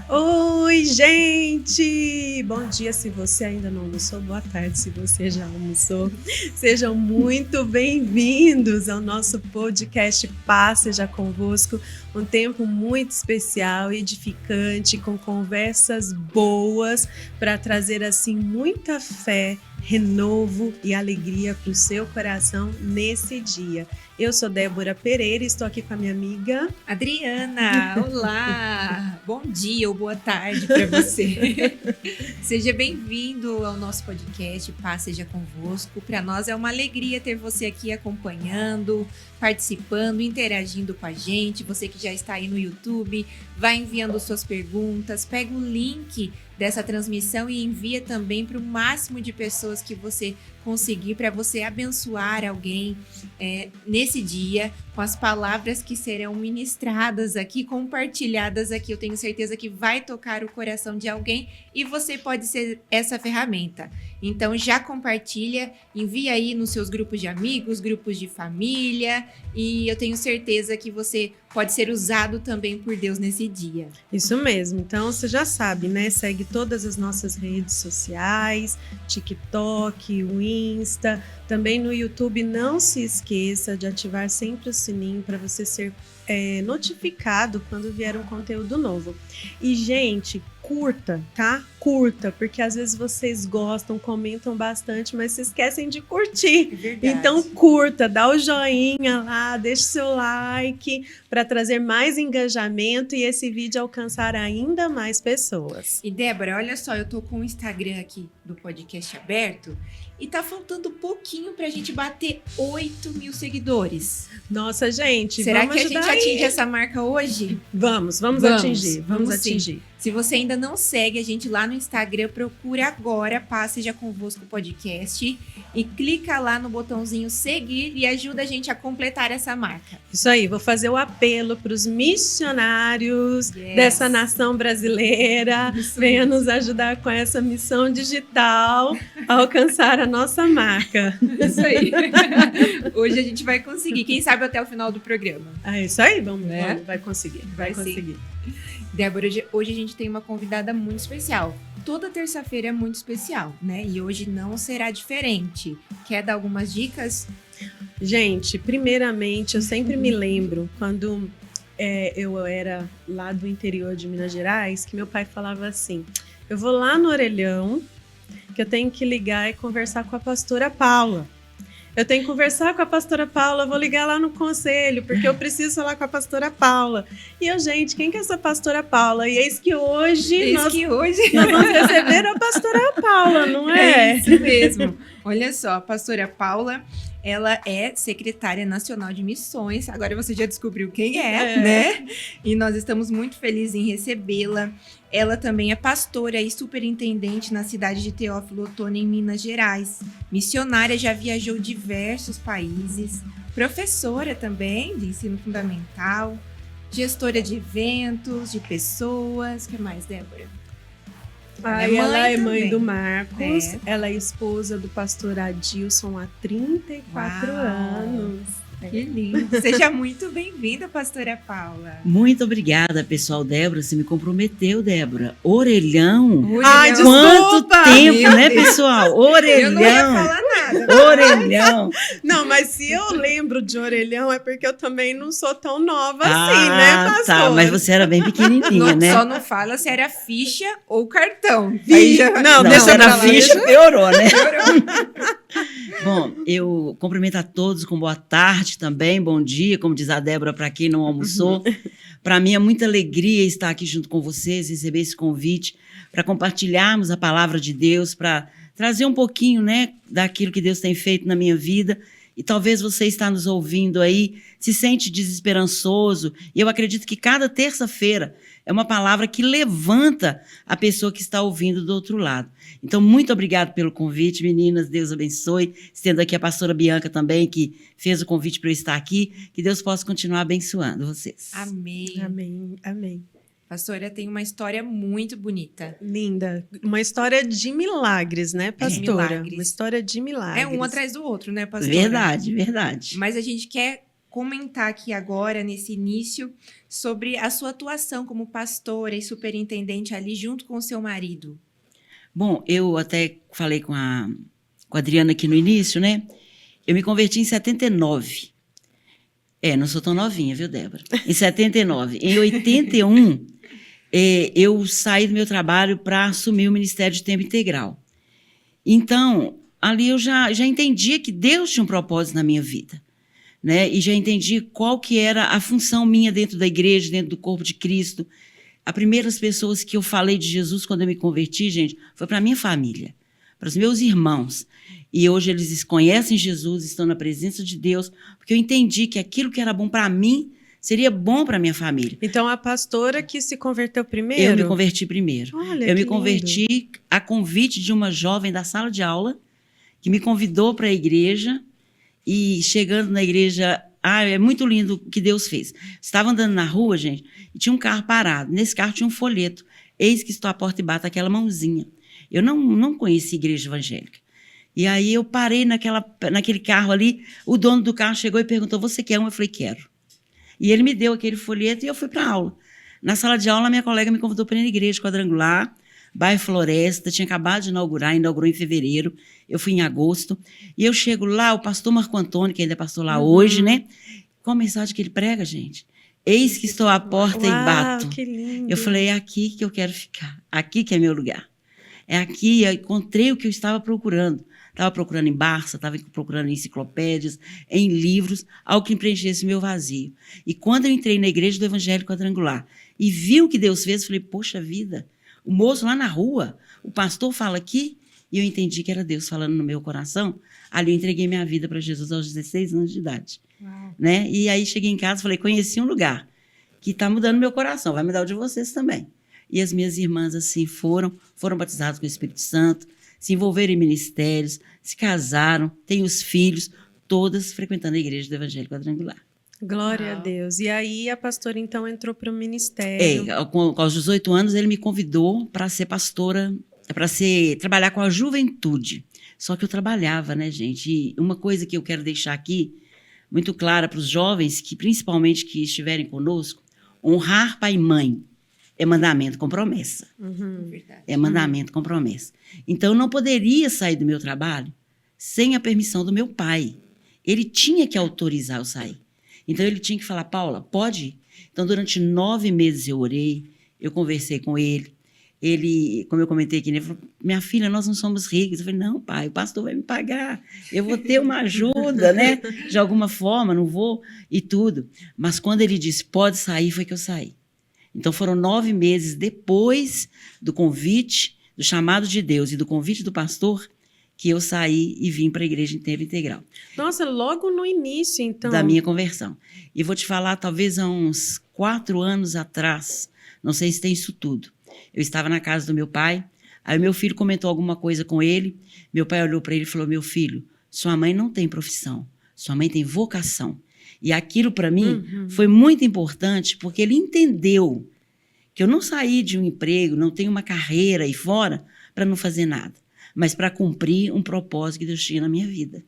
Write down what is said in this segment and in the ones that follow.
Oi, gente! Bom dia se você ainda não almoçou, boa tarde se você já almoçou. Sejam muito bem-vindos ao nosso podcast Paz Seja Convosco, um tempo muito especial, edificante, com conversas boas para trazer assim muita fé, renovo e alegria para o seu coração nesse dia. Eu sou Débora Pereira e estou aqui com a minha amiga Adriana. Olá! Bom dia ou boa tarde para você. Seja bem-vindo ao nosso podcast Paz Seja Convosco. Para nós é uma alegria ter você aqui acompanhando, participando, interagindo com a gente. Você que já está aí no YouTube, vai enviando suas perguntas, pega o link dessa transmissão e envia também para o máximo de pessoas que você conseguir, para você abençoar alguém nesse dia com as palavras que serão ministradas aqui, compartilhadas aqui. Eu tenho certeza que vai tocar o coração de alguém e você pode ser essa ferramenta. Então já compartilha, envia aí nos seus grupos de amigos, grupos de família, e eu tenho certeza que você pode ser usado também por Deus nesse dia. Isso mesmo, então você já sabe, né? Segue todas as nossas redes sociais, TikTok, o Insta, também no YouTube. Não se esqueça de ativar sempre o sininho para você ser notificado quando vier um conteúdo novo. E, gente, curta, tá? Curta, porque às vezes vocês gostam, comentam bastante, mas se esquecem de curtir. É verdade. Então, curta, dá o joinha lá, deixa o seu like para trazer mais engajamento e esse vídeo alcançar ainda mais pessoas. E Débora, olha só, eu tô com o Instagram aqui do podcast aberto e tá faltando pouquinho pra gente bater 8.000 seguidores. Nossa, gente, Será vamos que a gente ajudar aí. atinge essa marca hoje? Vamos atingir, vamos sim. atingir. Se você ainda não segue a gente lá no Instagram, procura agora Paz Seja Convosco Podcast e clica lá no botãozinho seguir e ajuda a gente a completar essa marca. Isso aí, vou fazer o apelo para os missionários dessa nação brasileira. Venha nos ajudar com essa missão digital a alcançar a nossa marca. Isso aí. Hoje a gente vai conseguir, quem sabe até o final do programa. É isso aí, vamos, Né? vamos, vai conseguir. Vai conseguir. Débora, hoje a gente tem uma convidada muito especial. Toda terça-feira é muito especial, né? E hoje não será diferente. Quer dar algumas dicas? Gente, primeiramente, eu sempre me lembro quando eu era lá do interior de Minas Gerais, que meu pai falava assim: eu vou lá no orelhão, que eu tenho que ligar e conversar com a pastora Paula. Eu tenho que conversar com a pastora Paula, vou ligar lá no conselho, porque eu preciso falar com a pastora Paula. E eu, gente, quem que é essa pastora Paula? E eis que hoje nós vamos receber a pastora Paula, não é? É isso mesmo. Olha só, a pastora Paula, ela é secretária nacional de missões. Agora você já descobriu quem né? E nós estamos muito felizes em recebê-la. Ela também é pastora e superintendente na cidade de Teófilo Otoni, em Minas Gerais. Missionária, já viajou diversos países. Professora também de ensino fundamental. Gestora de eventos, de pessoas. O que mais, Débora? Ela é mãe também. do Marcos, É. ela é esposa do pastor Adilson há 34 Uau. anos. Que lindo. Seja muito bem-vinda, pastora Paula. Muito obrigada, pessoal. Débora, você me comprometeu, Débora. Orelhão? Ai, Orelhão. desculpa! Quanto tempo, Meu né, Deus. pessoal? Eu não ia Orelhão! falar nada. Orelhão! Não, mas se eu lembro de orelhão é porque eu também não sou tão nova assim, né, pastor? Tá, mas você era bem pequenininha, né? Só não fala se era ficha ou cartão. Não, Não, deixa se era pra lá, ficha, deixa- piorou, né? Bom, eu cumprimento a todos com boa tarde também, bom dia, como diz a Débora, para quem não almoçou. Para mim é muita alegria estar aqui junto com vocês, receber esse convite para compartilharmos a palavra de Deus, para trazer um pouquinho, né, daquilo que Deus tem feito na minha vida. E talvez você está nos ouvindo aí, se sente desesperançoso. E eu acredito que cada terça-feira é uma palavra que levanta a pessoa que está ouvindo do outro lado. Então, muito obrigado pelo convite, meninas. Deus abençoe. Estendo aqui a pastora Bianca também, que fez o convite para eu estar aqui. Que Deus possa continuar abençoando vocês. Amém. Amém, amém. Pastora, tem uma história muito bonita. Linda. Uma história de milagres, né, pastora? milagres. Uma história de milagres. É um atrás do outro, né, pastora? Verdade, verdade. Mas a gente quer comentar aqui agora, nesse início, sobre a sua atuação como pastora e superintendente ali junto com o seu marido. Bom, eu até falei com a Adriana aqui no início, né? Eu me converti em 79. Não sou tão novinha, viu, Débora? Em 79. Em 81, eu saí do meu trabalho para assumir o Ministério de Tempo Integral. Então, ali eu já entendia que Deus tinha um propósito na minha vida, né? E já entendi qual que era a função minha dentro da igreja, dentro do corpo de Cristo. As primeiras pessoas que eu falei de Jesus quando eu me converti, gente, foi para a minha família, para os meus irmãos. E hoje eles conhecem Jesus, estão na presença de Deus, porque eu entendi que aquilo que era bom para mim seria bom para minha família. Então, a pastora que se converteu primeiro? Eu me converti primeiro. Olha, eu me lindo. converti a convite de uma jovem da sala de aula que me convidou para a igreja. E chegando na igreja, é muito lindo o que Deus fez. Estava andando na rua, gente, e tinha um carro parado. Nesse carro tinha um folheto. Eis que estou à porta e bato, aquela mãozinha. Eu não conhecia igreja evangélica. E aí eu parei naquele carro ali, o dono do carro chegou e perguntou, você quer um? Eu falei, quero. E ele me deu aquele folheto e eu fui para a aula. Na sala de aula, minha colega me convidou para ir na igreja quadrangular, bairro Floresta, tinha acabado de inaugurou em fevereiro, eu fui em agosto, e eu chego lá, o pastor Marco Antônio, que ainda é pastor lá hoje, né? Qual a mensagem que ele prega, gente? Eis que estou à porta e bato. Que lindo. Eu falei, é aqui que eu quero ficar, aqui que é meu lugar. É aqui, eu encontrei o que eu estava procurando. Estava procurando em Barça, estava procurando em enciclopédias, em livros, algo que preenchesse meu vazio. E quando eu entrei na igreja do Evangelho Quadrangular e vi o que Deus fez, eu falei, poxa vida, o moço lá na rua, o pastor fala aqui, e eu entendi que era Deus falando no meu coração. Ali eu entreguei minha vida para Jesus aos 16 anos de idade. Né? E aí cheguei em casa e falei, conheci um lugar que está mudando meu coração, vai mudar o de vocês também. E as minhas irmãs assim foram batizadas com o Espírito Santo, se envolveram em ministérios, se casaram, têm os filhos, todas frequentando a igreja do Evangelho Quadrangular. Glória a Deus. E aí a pastora, então, entrou para o ministério. Aos 18 anos, ele me convidou para ser pastora, trabalhar com a juventude. Só que eu trabalhava, né, gente? E uma coisa que eu quero deixar aqui, muito clara para os jovens, que principalmente que estiverem conosco, honrar pai e mãe é mandamento com promessa. Verdade. É mandamento com promessa. Então, eu não poderia sair do meu trabalho sem a permissão do meu pai. Ele tinha que autorizar eu sair. Então, ele tinha que falar, Paula, pode ir? Então, durante 9 meses eu orei, eu conversei com ele. Ele, como eu comentei aqui, ele falou, minha filha, nós não somos ricos. Eu falei, não, pai, o pastor vai me pagar. Eu vou ter uma ajuda, né? De alguma forma, não vou, e tudo. Mas quando ele disse, pode sair, foi que eu saí. Então, foram 9 meses depois do convite, do chamado de Deus e do convite do pastor, que eu saí e vim para a igreja em tempo integral. Nossa, logo no início, então. Da minha conversão. E vou te falar, talvez há uns 4 anos atrás, não sei se tem isso tudo, eu estava na casa do meu pai, aí meu filho comentou alguma coisa com ele, meu pai olhou para ele e falou, meu filho, sua mãe não tem profissão, sua mãe tem vocação. E aquilo, para mim, foi muito importante, porque ele entendeu que eu não saí de um emprego, não tenho uma carreira aí fora para não fazer nada, mas para cumprir um propósito que Deus tinha na minha vida.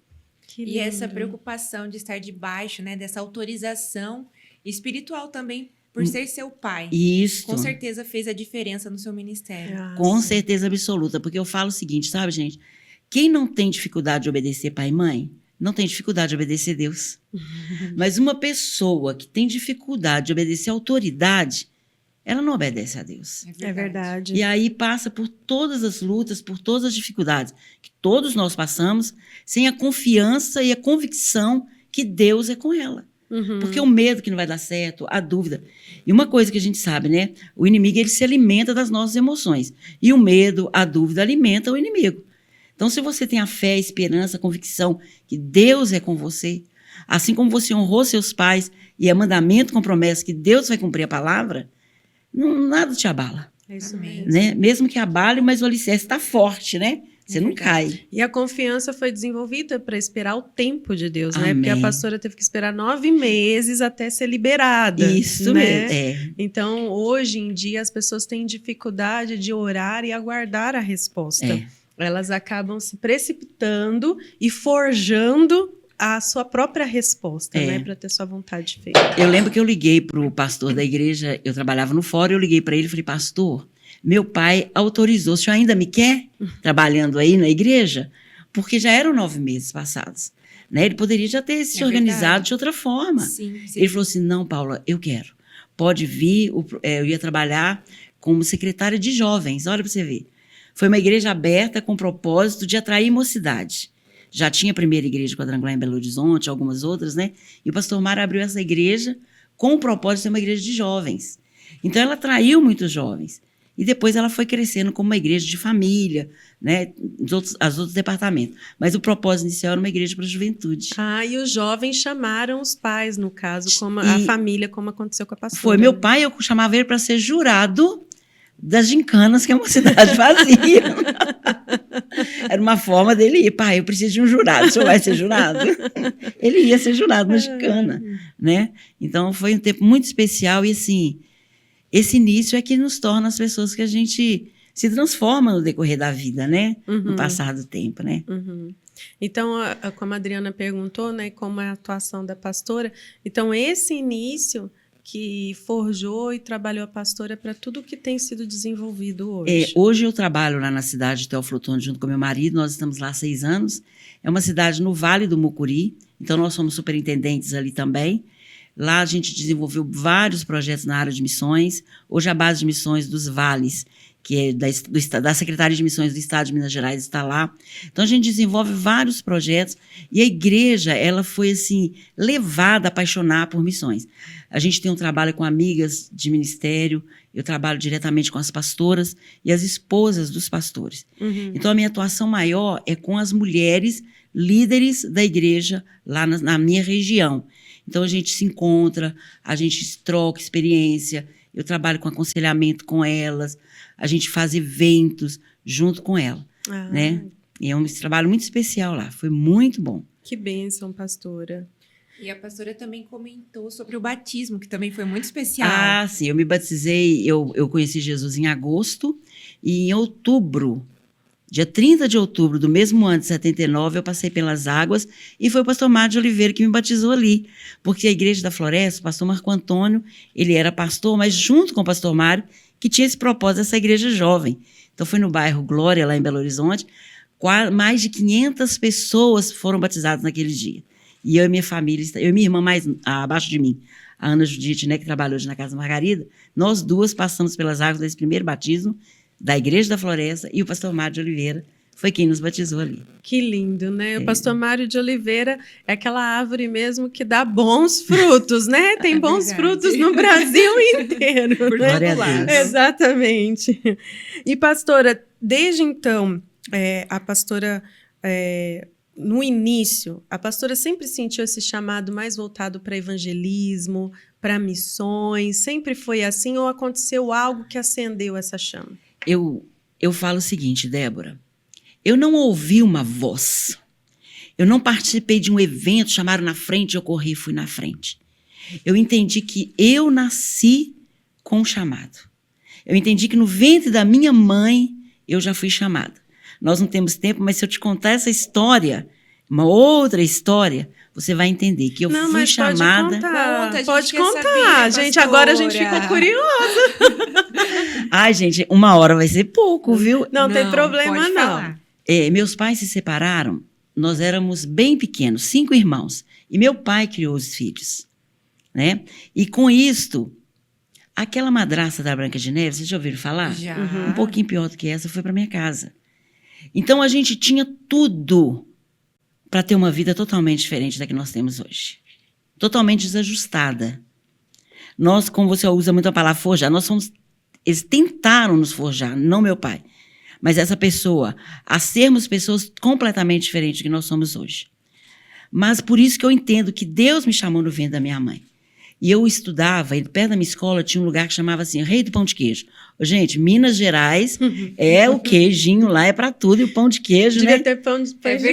E essa preocupação de estar debaixo, né, dessa autorização espiritual também, por ser seu pai. Isso. Com certeza fez a diferença no seu ministério. Com certeza absoluta, porque eu falo o seguinte, sabe, gente? Quem não tem dificuldade de obedecer pai e mãe, não tem dificuldade de obedecer Deus. Mas uma pessoa que tem dificuldade de obedecer a autoridade, ela não obedece a Deus. É verdade. E aí passa por todas as lutas, por todas as dificuldades que todos nós passamos, sem a confiança e a convicção que Deus é com ela. Porque o medo que não vai dar certo, a dúvida. E uma coisa que a gente sabe, né? O inimigo, ele se alimenta das nossas emoções. E o medo, a dúvida, alimenta o inimigo. Então, se você tem a fé, a esperança, a convicção que Deus é com você, assim como você honrou seus pais e é mandamento com promessa que Deus vai cumprir a palavra, nada te abala. É isso mesmo. Né? Mesmo que abale, mas o alicerce está forte, né? Você não cai. E a confiança foi desenvolvida para esperar o tempo de Deus, né? Amém. Porque a pastora teve que esperar 9 meses até ser liberada. Isso né? mesmo. Então, hoje em dia, as pessoas têm dificuldade de orar e aguardar a resposta. Elas acabam se precipitando e forjando a sua própria resposta, né? Para ter sua vontade feita. Eu lembro que eu liguei para o pastor da igreja, eu trabalhava no fórum, eu liguei para ele e falei, pastor, meu pai autorizou, o senhor ainda me quer trabalhando aí na igreja? Porque já eram 9 meses passados. Né? Ele poderia já ter se organizado de outra forma. Sim. Ele falou assim, não, Paula, eu quero. Pode vir, eu ia trabalhar como secretária de jovens, olha para você ver. Foi uma igreja aberta com o propósito de atrair mocidade. Já tinha a primeira igreja quadrangular em Belo Horizonte, algumas outras, né? E o pastor Mário abriu essa igreja com o propósito de ser uma igreja de jovens. Então, ela atraiu muitos jovens. E depois ela foi crescendo como uma igreja de família, né? Os outros departamentos. Mas o propósito inicial era uma igreja para a juventude. E os jovens chamaram os pais, no caso, como a família, como aconteceu com a pastora. Foi meu pai, eu chamava ele para ser jurado das gincanas que a mocidade fazia. Era uma forma dele ir. Pai, eu preciso de um jurado, o senhor vai ser jurado? Ele ia ser jurado na gincana, né? Então, foi um tempo muito especial e, assim, esse início é que nos torna as pessoas que a gente se transforma no decorrer da vida, né? No passar do tempo, né? Então, como a Adriana perguntou, né? Como é a atuação da pastora. Então, esse início que forjou e trabalhou a pastora para tudo que tem sido desenvolvido hoje. Hoje eu trabalho lá na cidade de Teófilo Otoni junto com meu marido, nós estamos lá há 6 anos. É uma cidade no Vale do Mucuri, então nós somos superintendentes ali também. Lá a gente desenvolveu vários projetos na área de missões. Hoje a base de missões dos vales, que é da Secretaria de Missões do Estado de Minas Gerais, está lá. Então, a gente desenvolve vários projetos e a igreja, ela foi, assim, levada a apaixonar por missões. A gente tem um trabalho com amigas de ministério, eu trabalho diretamente com as pastoras e as esposas dos pastores. Então, a minha atuação maior é com as mulheres líderes da igreja lá na minha região. Então, a gente se encontra, a gente troca experiência, eu trabalho com aconselhamento com elas, a gente faz eventos junto com ela, né? E é um trabalho muito especial lá, foi muito bom. Que bênção, pastora. E a pastora também comentou sobre o batismo, que também foi muito especial. Sim, eu me batizei, eu conheci Jesus em agosto, e em outubro, dia 30 de outubro do mesmo ano de 79, eu passei pelas águas e foi o pastor Mário de Oliveira que me batizou ali. Porque a Igreja da Floresta, o pastor Marco Antônio, ele era pastor, mas junto com o pastor Mário, que tinha esse propósito, essa igreja jovem. Então, foi no bairro Glória, lá em Belo Horizonte, mais de 500 pessoas foram batizadas naquele dia. E eu e minha família, eu e minha irmã mais abaixo de mim, a Ana Judite, né, que trabalhou hoje na Casa Margarida, nós duas passamos pelas águas desse primeiro batismo, da Igreja da Floresta, e o pastor Mário de Oliveira foi quem nos batizou ali. Que lindo, né? O pastor Mário de Oliveira é aquela árvore mesmo que dá bons frutos, né? Tem bons frutos no Brasil inteiro. Glória a Deus. Exatamente. E, pastora, desde então, a pastora, no início, a pastora sempre sentiu esse chamado mais voltado para evangelismo, para missões? Sempre foi assim ou aconteceu algo que acendeu essa chama? Eu falo o seguinte, Débora, eu não ouvi uma voz, eu não participei de um evento, chamaram na frente, eu corri e fui na frente. Eu entendi que eu nasci com um chamado. Eu entendi que no ventre da minha mãe eu já fui chamada. Nós não temos tempo, mas se eu te contar essa história, uma outra história, você vai entender que eu fui chamada. Pode contar, gente. Agora a gente ficou curiosa. Ai, gente, 1 hora vai ser pouco, viu? Não tem problema, não. Meus pais se separaram, nós éramos bem pequenos, 5 irmãos. E meu pai criou os filhos, né? E com isto, aquela madraça da Branca de Neve, vocês já ouviram falar? Já. Um pouquinho pior do que essa, foi para minha casa. Então, a gente tinha tudo para ter uma vida totalmente diferente da que nós temos hoje. Totalmente desajustada. Nós, como você usa muito a palavra forjar, eles tentaram nos forjar, não meu pai. Mas essa pessoa, a sermos pessoas completamente diferentes do que nós somos hoje. Mas por isso que eu entendo que Deus me chamou no ventre da minha mãe. E eu estudava, e perto da minha escola tinha um lugar que chamava assim, Rei do Pão de Queijo. Gente, Minas Gerais é o queijinho lá, é pra tudo, e o pão de queijo, Devia né? ter pão de queijo.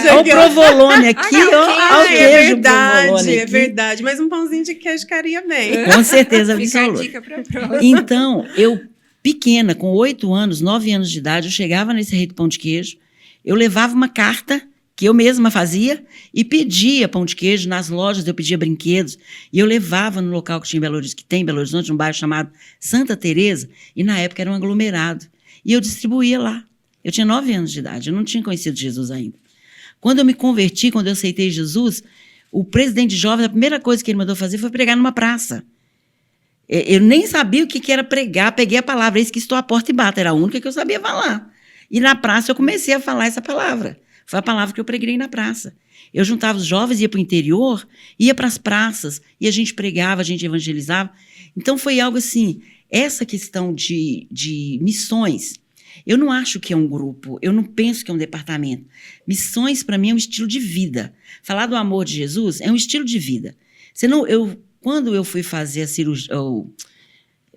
Olha o provolone aqui, ó, o queijo provolone É verdade, mas um pãozinho de queijo caria bem. Com certeza Fica a absoluta. dica pra próxima. Então, eu, pequena, com 8 anos, 9 anos de idade, eu chegava nesse Rei do Pão de Queijo, eu levava uma carta que eu mesma fazia e pedia pão de queijo nas lojas, eu pedia brinquedos e eu levava no local que tinha em Belo Horizonte, que tem em Belo Horizonte, um bairro chamado Santa Teresa, e na época era um aglomerado. E eu distribuía lá. Eu tinha 9 anos de idade, eu não tinha conhecido Jesus ainda. Quando eu me converti, quando eu aceitei Jesus, o presidente de jovens, a primeira coisa que ele mandou fazer foi pregar numa praça. Eu nem sabia o que era pregar, peguei a palavra, eis que estou à porta e bato, era a única que eu sabia falar. E na praça eu comecei a falar essa palavra. Foi a palavra que eu preguei na praça. Eu juntava os jovens, ia para o interior, ia para as praças, e a gente pregava, a gente evangelizava. Então foi algo assim, essa questão de missões, eu não acho que é um grupo, eu não penso que é um departamento. Missões, para mim, é um estilo de vida. Falar do amor de Jesus é um estilo de vida. Quando eu fui fazer a cirurgia, eu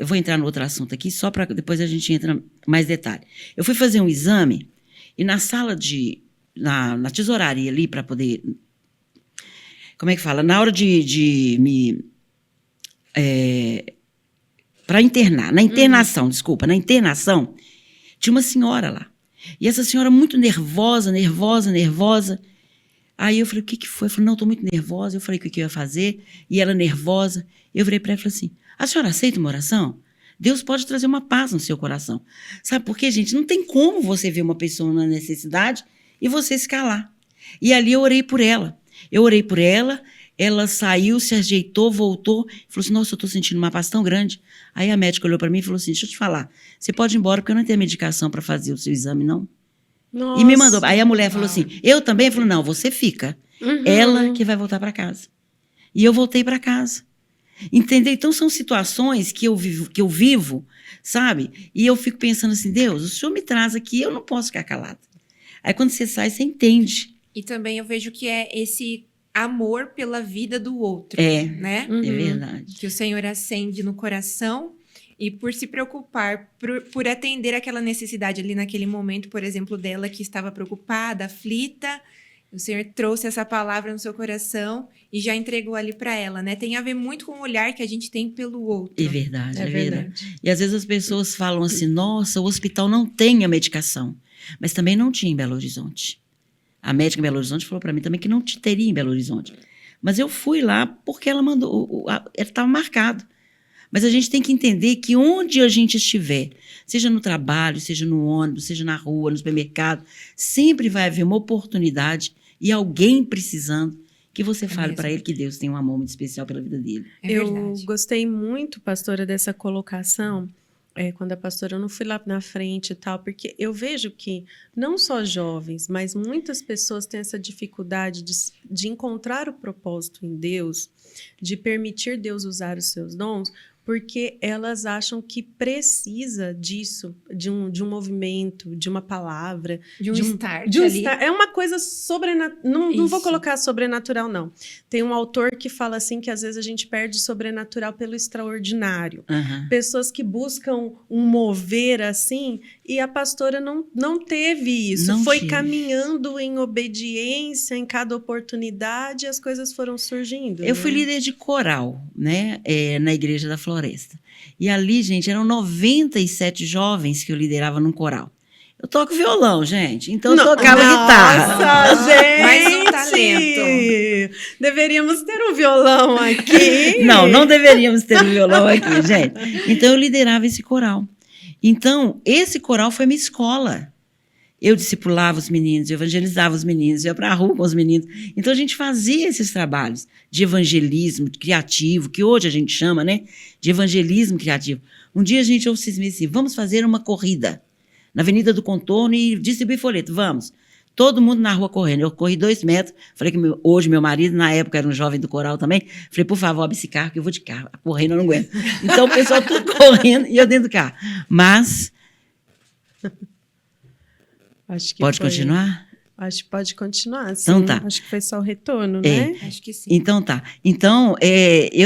vou entrar no outro assunto aqui, só para depois a gente entra mais detalhe. Eu fui fazer um exame, e na sala na tesouraria ali, para poder... Como é que fala? Na hora de me... para internar, na internação, desculpa, na internação, tinha uma senhora lá. E essa senhora muito nervosa. Aí eu falei, o que foi? Eu falei, não, estou muito nervosa. Eu falei, o que eu ia fazer? E ela nervosa. Eu virei para ela e falei assim, a senhora aceita uma oração? Deus pode trazer uma paz no seu coração. Sabe por quê, gente? Não tem como você ver uma pessoa na necessidade e você se calar. E ali eu orei por ela. Ela saiu, se ajeitou, voltou, falou assim, nossa, eu estou sentindo uma paz tão grande. Aí a médica olhou para mim e falou assim, deixa eu te falar, você pode ir embora porque eu não tenho medicação para fazer o seu exame, não. Nossa. E me mandou. Aí a mulher falou assim, eu também? Falou, não, você fica. Ela que vai voltar para casa. E eu voltei para casa. Entendeu? Então são situações que eu vivo, sabe? E eu fico pensando assim, Deus, o Senhor me traz aqui, eu não posso ficar calada. Aí quando você sai, você entende. E também eu vejo que é esse amor pela vida do outro, né? É verdade. Que o Senhor acende no coração e por se preocupar, por atender aquela necessidade ali naquele momento, por exemplo, dela que estava preocupada, aflita, o Senhor trouxe essa palavra no seu coração e já entregou ali para ela, né? Tem a ver muito com o olhar que a gente tem pelo outro. É verdade. E às vezes as pessoas falam assim, nossa, o hospital não tem a medicação, mas também não tinha em Belo Horizonte. A médica em Belo Horizonte falou para mim também que não teria em Belo Horizonte. Mas eu fui lá porque ela mandou, estava marcado. Mas a gente tem que entender que onde a gente estiver, seja no trabalho, seja no ônibus, seja na rua, no supermercado, sempre vai haver uma oportunidade e alguém precisando que você fale para ele que Deus tem um amor muito especial pela vida dele. Eu gostei muito, pastora, dessa colocação. Quando a pastora, eu não fui lá na frente e tal, porque eu vejo que não só jovens, mas muitas pessoas têm essa dificuldade de encontrar o propósito em Deus, de permitir Deus usar os seus dons, porque elas acham que precisa disso, de um movimento, de uma palavra. De um start. É uma coisa sobrenatural. Não vou colocar sobrenatural, não. Tem um autor que fala assim que às vezes a gente perde o sobrenatural pelo extraordinário. Pessoas que buscam um mover assim, e a pastora não teve isso. Foi caminhando em obediência em cada oportunidade e as coisas foram surgindo. Eu fui líder de coral, né? Na Igreja da Floresta. E ali, gente, eram 97 jovens que eu liderava num coral. Eu toco violão, gente. Então eu tocava guitarra. Nossa, gente! Mais um talento. Deveríamos ter um violão aqui. Não deveríamos ter um violão aqui, gente. Então eu liderava esse coral. Então, esse coral foi minha escola. Eu discipulava os meninos, eu evangelizava os meninos, eu ia para a rua com os meninos. Então, a gente fazia esses trabalhos de evangelismo criativo, que hoje a gente chama, né, de evangelismo criativo. Um dia a gente ouviu assim, vamos fazer uma corrida na Avenida do Contorno e distribuir folheto, vamos. Todo mundo na rua correndo. Eu corri 2 metros, falei que hoje meu marido, na época era um jovem do coral também, falei, por favor, abre esse carro que eu vou de carro. Correndo eu não aguento. Então, o pessoal tudo correndo e eu dentro do carro. Mas... Pode continuar? Acho que pode continuar, sim. Então tá. Acho que foi só o retorno, né? Acho que sim. Então tá. Então,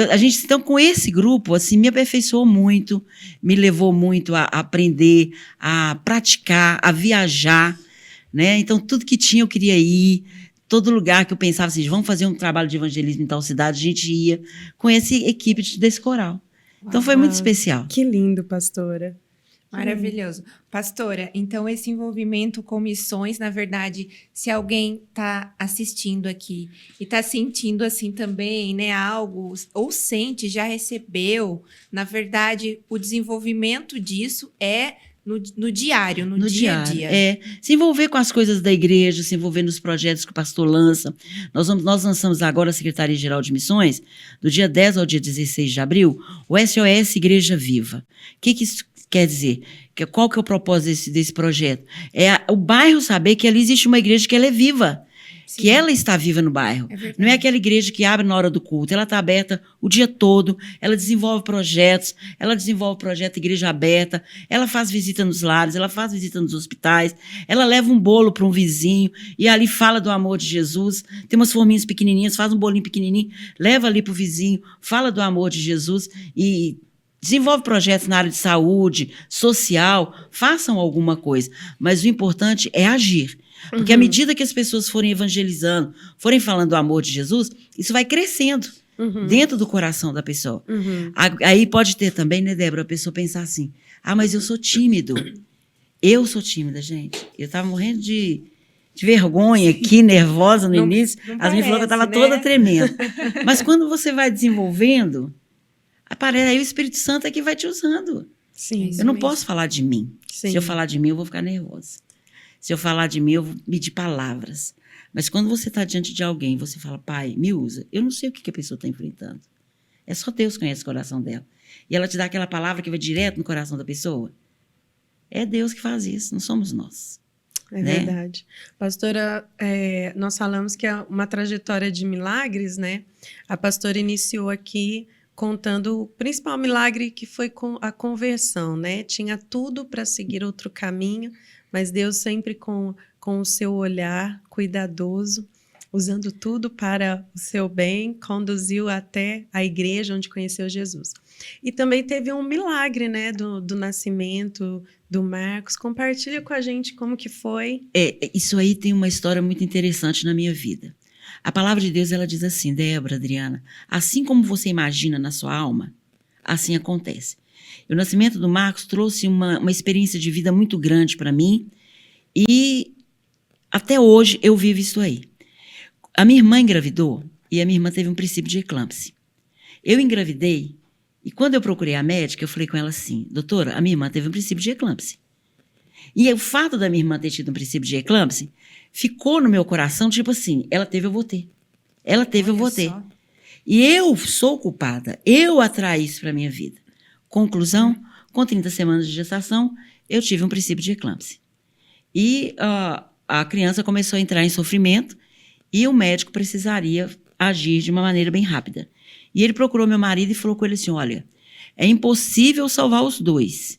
a gente, então, com esse grupo, assim, me aperfeiçoou muito, me levou muito a aprender, a praticar, a viajar, né? Então, tudo que tinha eu queria ir, todo lugar que eu pensava assim, vamos fazer um trabalho de evangelismo em tal cidade, a gente ia com essa equipe desse coral. Então, foi muito especial. Que lindo, pastora. Maravilhoso. Pastora, então esse envolvimento com missões, na verdade, se alguém está assistindo aqui e está sentindo assim também, né, algo, ou sente, já recebeu, na verdade, o desenvolvimento disso é no diário, no dia a dia. Se envolver com as coisas da igreja, se envolver nos projetos que o pastor lança. Nós lançamos agora a Secretaria-Geral de Missões, do dia 10 ao dia 16 de abril, o SOS Igreja Viva. O que isso quer dizer? Qual que é o propósito desse projeto? É o bairro saber que ali existe uma igreja que ela é viva. Sim. Que ela está viva no bairro. Não é aquela igreja que abre na hora do culto, ela está aberta o dia todo, ela desenvolve projetos, ela desenvolve projeto Igreja Aberta, ela faz visita nos lares, ela faz visita nos hospitais, ela leva um bolo para um vizinho e ali fala do amor de Jesus, tem umas forminhas pequenininhas, faz um bolinho pequenininho, leva ali para o vizinho, fala do amor de Jesus e desenvolve projetos na área de saúde, social, façam alguma coisa, mas o importante é agir. Porque à medida que as pessoas forem evangelizando, forem falando do amor de Jesus, isso vai crescendo dentro do coração da pessoa. Aí pode ter também, né, Débora, a pessoa pensar assim, mas eu sou tímido. Eu sou tímida, gente. Eu estava morrendo de vergonha aqui, nervosa no início. As minhas falou que eu estava toda tremendo. Mas quando você vai desenvolvendo, aparece aí o Espírito Santo é que vai te usando. Sim, eu não posso falar de mim. Sim. Se eu falar de mim, eu vou ficar nervosa. Se eu falar de mim, eu vou medir palavras. Mas quando você está diante de alguém, você fala, Pai, me usa. Eu não sei o que a pessoa está enfrentando. É só Deus que conhece o coração dela. E ela te dá aquela palavra que vai direto no coração da pessoa. É Deus que faz isso, não somos nós. É verdade. Pastora, nós falamos que é uma trajetória de milagres, né? A pastora iniciou aqui contando o principal milagre que foi a conversão, né? Tinha tudo para seguir outro caminho, mas Deus sempre com o seu olhar cuidadoso, usando tudo para o seu bem, conduziu até a igreja onde conheceu Jesus. E também teve um milagre, né, do nascimento do Marcos. Compartilha com a gente como que foi. Isso aí tem uma história muito interessante na minha vida. A palavra de Deus, ela diz assim, Débora, Adriana, assim como você imagina na sua alma, assim acontece. O nascimento do Marcos trouxe uma experiência de vida muito grande para mim e até hoje eu vivo isso aí. A minha irmã engravidou e a minha irmã teve um princípio de eclâmpsia. Eu engravidei e quando eu procurei a médica, eu falei com ela assim, doutora, a minha irmã teve um princípio de eclâmpsia. E o fato da minha irmã ter tido um princípio de eclâmpsia ficou no meu coração, tipo assim, ela teve, eu vou ter. Ela teve, eu vou ter. E eu sou culpada, eu atraí isso para a minha vida. Conclusão, com 30 semanas de gestação, eu tive um princípio de eclâmpsia. E a criança começou a entrar em sofrimento e o médico precisaria agir de uma maneira bem rápida. E ele procurou meu marido e falou com ele assim, olha, é impossível salvar os dois.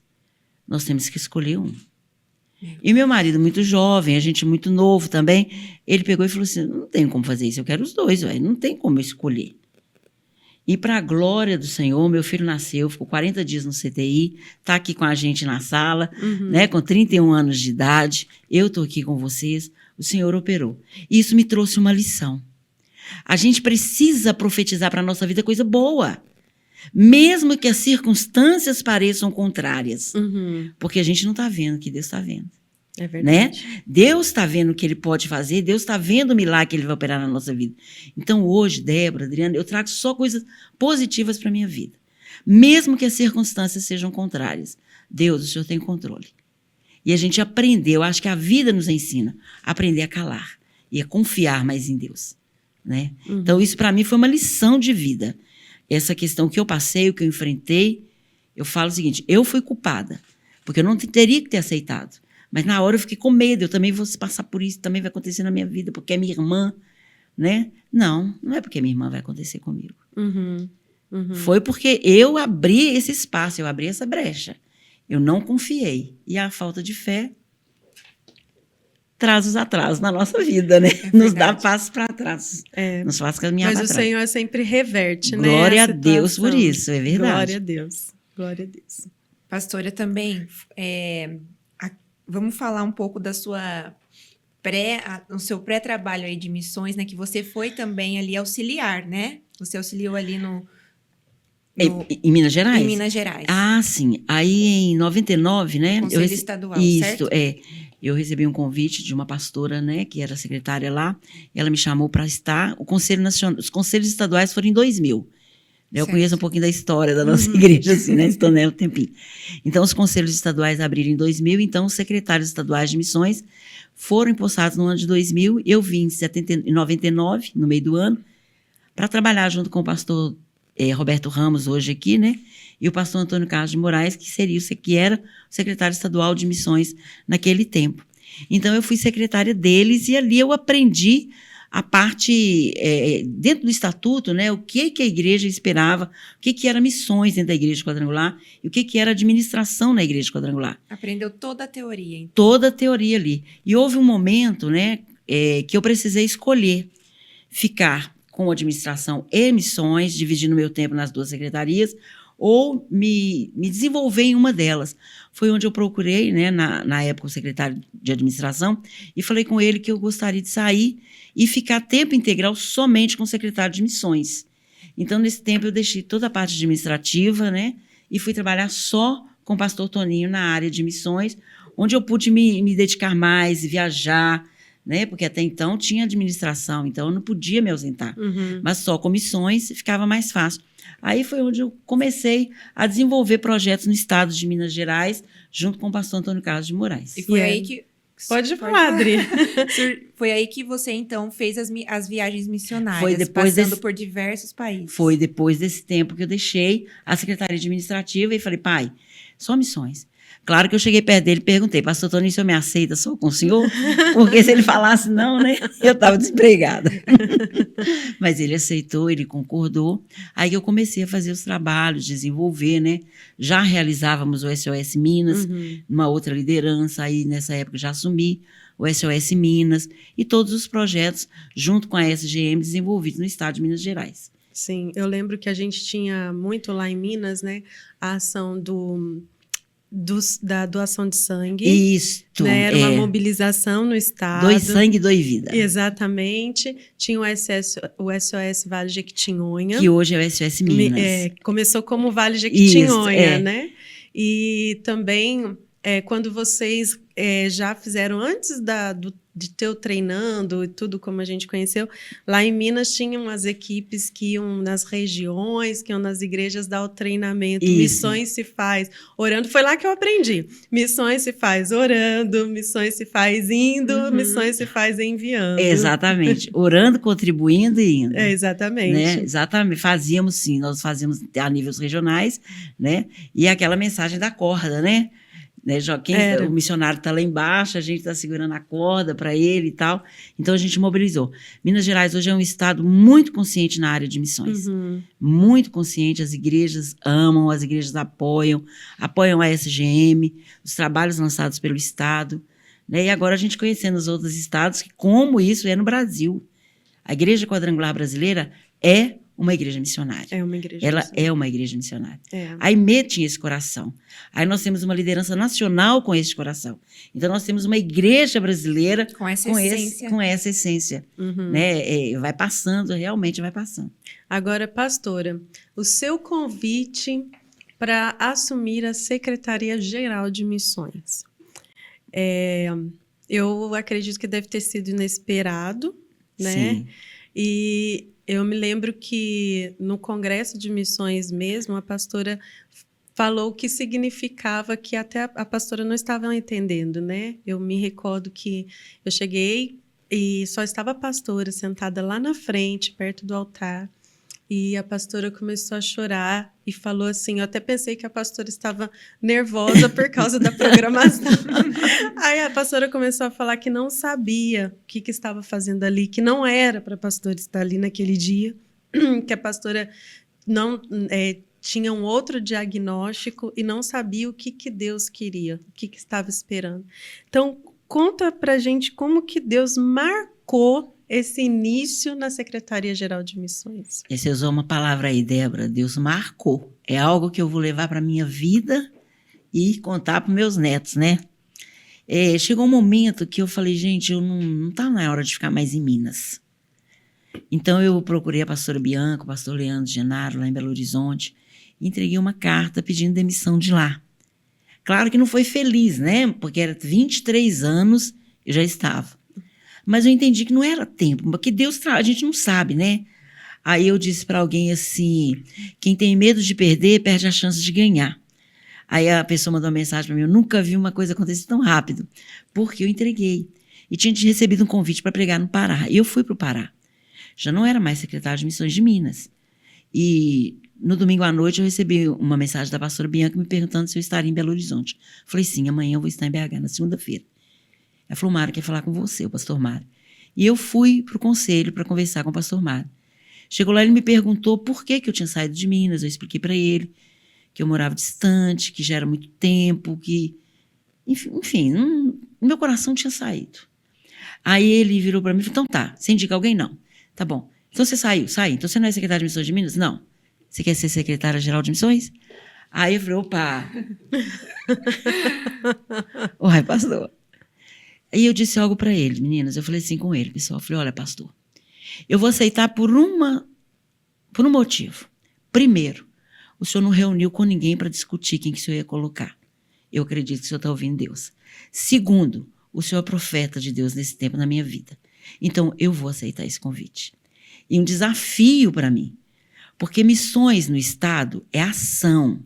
Nós temos que escolher um. E meu marido, muito jovem, a gente muito novo também, ele pegou e falou assim, não tem como fazer isso, eu quero os dois, não tem como eu escolher. E para a glória do Senhor, meu filho nasceu, ficou 40 dias no CTI, está aqui com a gente na sala, né, com 31 anos de idade, eu estou aqui com vocês, o Senhor operou. E isso me trouxe uma lição. A gente precisa profetizar para a nossa vida coisa boa, mesmo que as circunstâncias pareçam contrárias, porque a gente não está vendo o que Deus está vendo. É verdade. Né? Deus está vendo o que Ele pode fazer, Deus está vendo o milagre que Ele vai operar na nossa vida. Então, hoje, Débora, Adriana, eu trago só coisas positivas para a minha vida. Mesmo que as circunstâncias sejam contrárias. Deus, o Senhor tem controle. E a gente aprendeu, acho que a vida nos ensina a aprender a calar e a confiar mais em Deus. Né? Então, isso para mim foi uma lição de vida. Essa questão que eu passei, o que eu enfrentei, eu falo o seguinte, eu fui culpada, porque eu não teria que ter aceitado. Mas na hora eu fiquei com medo, eu também vou passar por isso, também vai acontecer na minha vida, porque é minha irmã, né? Não é porque minha irmã vai acontecer comigo. Foi porque eu abri esse espaço, eu abri essa brecha. Eu não confiei. E a falta de fé traz os atrasos na nossa vida, né? Nos dá passos para trás. Nos faz caminhar para trás. Mas o Senhor sempre reverte, né? Glória a Deus por isso, é verdade. Glória a Deus. Glória a Deus. Pastora, também... Vamos falar um pouco da sua no seu pré-trabalho aí de missões, né? Que você foi também ali auxiliar, né? Você auxiliou ali Em Minas Gerais? Em Minas Gerais. Ah, sim. Aí em 99, né? Conselho Estadual, isso, certo? Eu recebi um convite de uma pastora, né, que era secretária lá. Ela me chamou para estar. O Conselho Nacional, os conselhos estaduais foram em 2000. Eu Certo. conheço um pouquinho da história da nossa igreja, assim, né? Estou nela um tempinho. Então, os conselhos estaduais abriram em 2000, então os secretários estaduais de missões foram empossados no ano de 2000. Eu vim em 99, no meio do ano, para trabalhar junto com o pastor Roberto Ramos, hoje aqui, né? E o pastor Antônio Carlos de Moraes, que era o secretário estadual de missões naquele tempo. Então, eu fui secretária deles e ali eu aprendi a parte, dentro do estatuto, né, o que a igreja esperava, o que era missões dentro da igreja quadrangular e o que era administração na igreja quadrangular. Aprendeu toda a teoria, então. Toda a teoria ali. E houve um momento, né, que eu precisei escolher ficar com administração e missões, dividindo meu tempo nas duas secretarias, ou me desenvolver em uma delas. Foi onde eu procurei, né, na época, o secretário de administração, e falei com ele que eu gostaria de sair e ficar tempo integral somente com o secretário de missões. Então, nesse tempo, eu deixei toda a parte administrativa, né, e fui trabalhar só com o pastor Toninho na área de missões, onde eu pude me dedicar mais, viajar, né, porque até então tinha administração, então eu não podia me ausentar. Mas só com missões ficava mais fácil. Aí foi onde eu comecei a desenvolver projetos no estado de Minas Gerais, junto com o pastor Antônio Carlos de Moraes. E foi aí que... Pode falar, Adri. Foi aí que você, então, fez as viagens missionárias, foi depois passando por diversos países. Foi depois desse tempo que eu deixei a Secretaria Administrativa e falei, pai, só missões. Claro que eu cheguei perto dele e perguntei, pastor Toninho, o senhor me aceita só com o senhor? Porque se ele falasse não, né, eu estava desempregada. Mas ele aceitou, ele concordou. Aí eu comecei a fazer os trabalhos, desenvolver, né? Já realizávamos o SOS Minas, numa outra liderança, aí nessa época já assumi o SOS Minas e todos os projetos junto com a SGM desenvolvidos no estado de Minas Gerais. Sim, eu lembro que a gente tinha muito lá em Minas, né, a ação da doação de sangue. Isto. Né? Era uma mobilização no estado. Doe sangue, doe vida. Exatamente. Tinha o SOS Vale Jequitinhonha. Que hoje é o SOS Minas. Começou como Vale Jequitinhonha, Isso, né? E também, quando vocês já fizeram, antes de ter o treinando e tudo como a gente conheceu, lá em Minas tinham as equipes que iam nas regiões, que iam nas igrejas dar o treinamento. Isso. Missões se faz orando. Foi lá que eu aprendi. Missões se faz orando, missões se faz indo, missões se faz enviando. Exatamente. Orando, contribuindo e indo. Exatamente. Né? Exatamente. Fazíamos, sim. Nós fazíamos a níveis regionais, né? E aquela mensagem da corda, né? O missionário está lá embaixo, a gente está segurando a corda para ele e tal. Então, a gente mobilizou. Minas Gerais hoje é um estado muito consciente na área de missões. Muito consciente, as igrejas amam, as igrejas apoiam a SGM, os trabalhos lançados pelo estado. Né? E agora a gente conhecendo os outros estados, como isso é no Brasil. A Igreja Quadrangular Brasileira é uma igreja missionária. É uma igreja Ela missionária. é uma igreja missionária. É. A IME tinha esse coração. Aí nós temos uma liderança nacional com esse coração. Então, nós temos uma igreja brasileira com essa essência. Né? Vai passando, realmente vai passando. Agora, pastora, o seu convite para assumir a Secretaria-Geral de Missões. Eu acredito que deve ter sido inesperado, né? Sim. E eu me lembro que no Congresso de Missões mesmo, a pastora falou o que significava, que até a pastora não estava entendendo, né? Eu me recordo que eu cheguei e só estava a pastora sentada lá na frente, perto do altar, e a pastora começou a chorar e falou assim, eu até pensei que a pastora estava nervosa por causa da programação. Aí a pastora começou a falar que não sabia o que estava fazendo ali, que não era para a pastora estar ali naquele dia, que a pastora não tinha um outro diagnóstico e não sabia o que Deus queria, o que estava esperando. Então, conta pra gente como que Deus marcou esse início na Secretaria-Geral de Missões. Você usou uma palavra aí, Débora, Deus marcou. É algo que eu vou levar para a minha vida e contar para meus netos, né? Chegou um momento que eu falei, gente, eu não tá na hora de ficar mais em Minas. Então, eu procurei a pastora Bianca, o pastor Leandro Genaro, lá em Belo Horizonte, e entreguei uma carta pedindo demissão de lá. Claro que não foi feliz, né? Porque era 23 anos, eu já estava. Mas eu entendi que não era tempo, porque Deus, a gente não sabe, né? Aí eu disse para alguém assim, quem tem medo de perder, perde a chance de ganhar. Aí a pessoa mandou uma mensagem para mim, eu nunca vi uma coisa acontecer tão rápido, porque eu entreguei. E tinha recebido um convite para pregar no Pará. E eu fui para o Pará. Já não era mais secretária de Missões de Minas. E no domingo à noite eu recebi uma mensagem da pastora Bianca me perguntando se eu estaria em Belo Horizonte. Falei, sim, amanhã eu vou estar em BH, na segunda-feira. Ela falou, Mário, quer falar com você, o pastor Mário. E eu fui para o conselho para conversar com o pastor Mário. Chegou lá, ele me perguntou por que eu tinha saído de Minas. Eu expliquei para ele que eu morava distante, que já era muito tempo, que... Enfim, meu coração tinha saído. Aí ele virou para mim e falou, então tá, você indica alguém? Não. Tá bom. Então você saiu. Então você não é secretária de Missões de Minas? Não. Você quer ser secretária-geral de Missões? Aí eu falei, opa. Uai, pastor. Aí eu disse algo para ele, meninas, eu falei assim com ele, pessoal, eu falei, olha, pastor, eu vou aceitar por um motivo. Primeiro, o senhor não reuniu com ninguém para discutir quem que o senhor ia colocar. Eu acredito que o senhor está ouvindo Deus. Segundo, o senhor é profeta de Deus nesse tempo na minha vida. Então, eu vou aceitar esse convite. E um desafio para mim, porque missões no Estado é ação.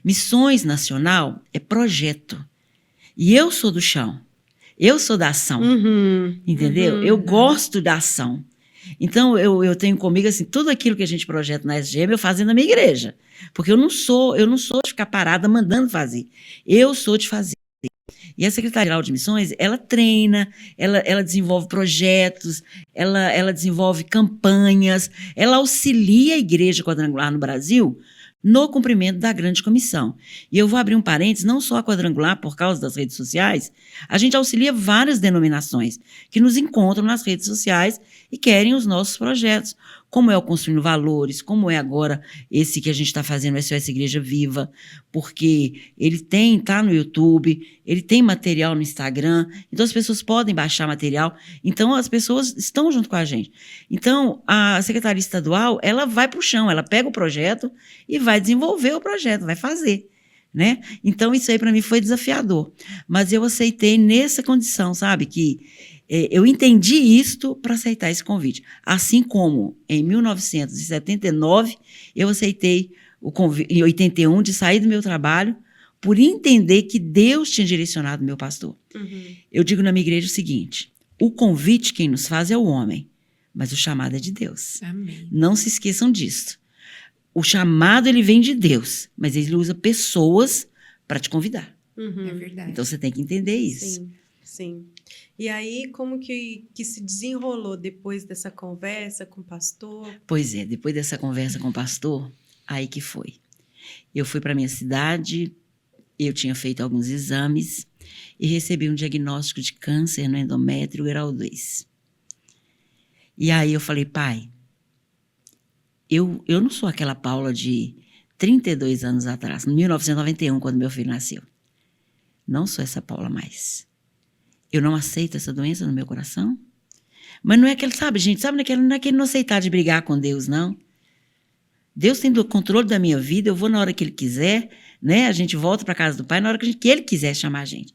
Missões nacional é projeto. E eu sou do chão. Eu sou da ação. Entendeu? Eu gosto da ação. Então, eu tenho comigo, assim, tudo aquilo que a gente projeta na SGM, eu faço na minha igreja. Porque eu não sou de ficar parada mandando fazer. Eu sou de fazer. E a Secretaria de Missões, ela treina, ela desenvolve projetos, ela desenvolve campanhas, ela auxilia a Igreja Quadrangular no Brasil no cumprimento da grande comissão. E eu vou abrir um parênteses, não só a Quadrangular, por causa das redes sociais, a gente auxilia várias denominações que nos encontram nas redes sociais e querem os nossos projetos, como é o Construindo Valores, como é agora esse que a gente está fazendo, o SOS Igreja Viva, porque ele tá no YouTube, ele tem material no Instagram, então as pessoas podem baixar material, então as pessoas estão junto com a gente. Então, a Secretaria Estadual, ela vai para o chão, ela pega o projeto e vai desenvolver o projeto, vai fazer, né? Então, isso aí para mim foi desafiador, mas eu aceitei nessa condição, sabe, que eu entendi isto para aceitar esse convite. Assim como, em 1979, eu aceitei o convite, em 81, de sair do meu trabalho por entender que Deus tinha direcionado o meu pastor. Eu digo na minha igreja o seguinte, o convite quem nos faz é o homem, mas o chamado é de Deus. Amém. Não se esqueçam disso. O chamado, ele vem de Deus, mas ele usa pessoas para te convidar. É verdade. Então, você tem que entender isso. Sim. E aí, como que se desenrolou depois dessa conversa com o pastor? Pois é, depois dessa conversa com o pastor, aí que foi. Eu fui para minha cidade, eu tinha feito alguns exames e recebi um diagnóstico de câncer no endométrio grau 2. E aí eu falei, pai, eu não sou aquela Paula de 32 anos atrás, em 1991, quando meu filho nasceu. Não sou essa Paula mais. Eu não aceito essa doença no meu coração. Mas não é aquele, sabe, gente, não é aquele não aceitar de brigar com Deus, não. Deus tem o controle da minha vida, eu vou na hora que Ele quiser, né? A gente volta para casa do Pai na hora que Ele quiser chamar a gente.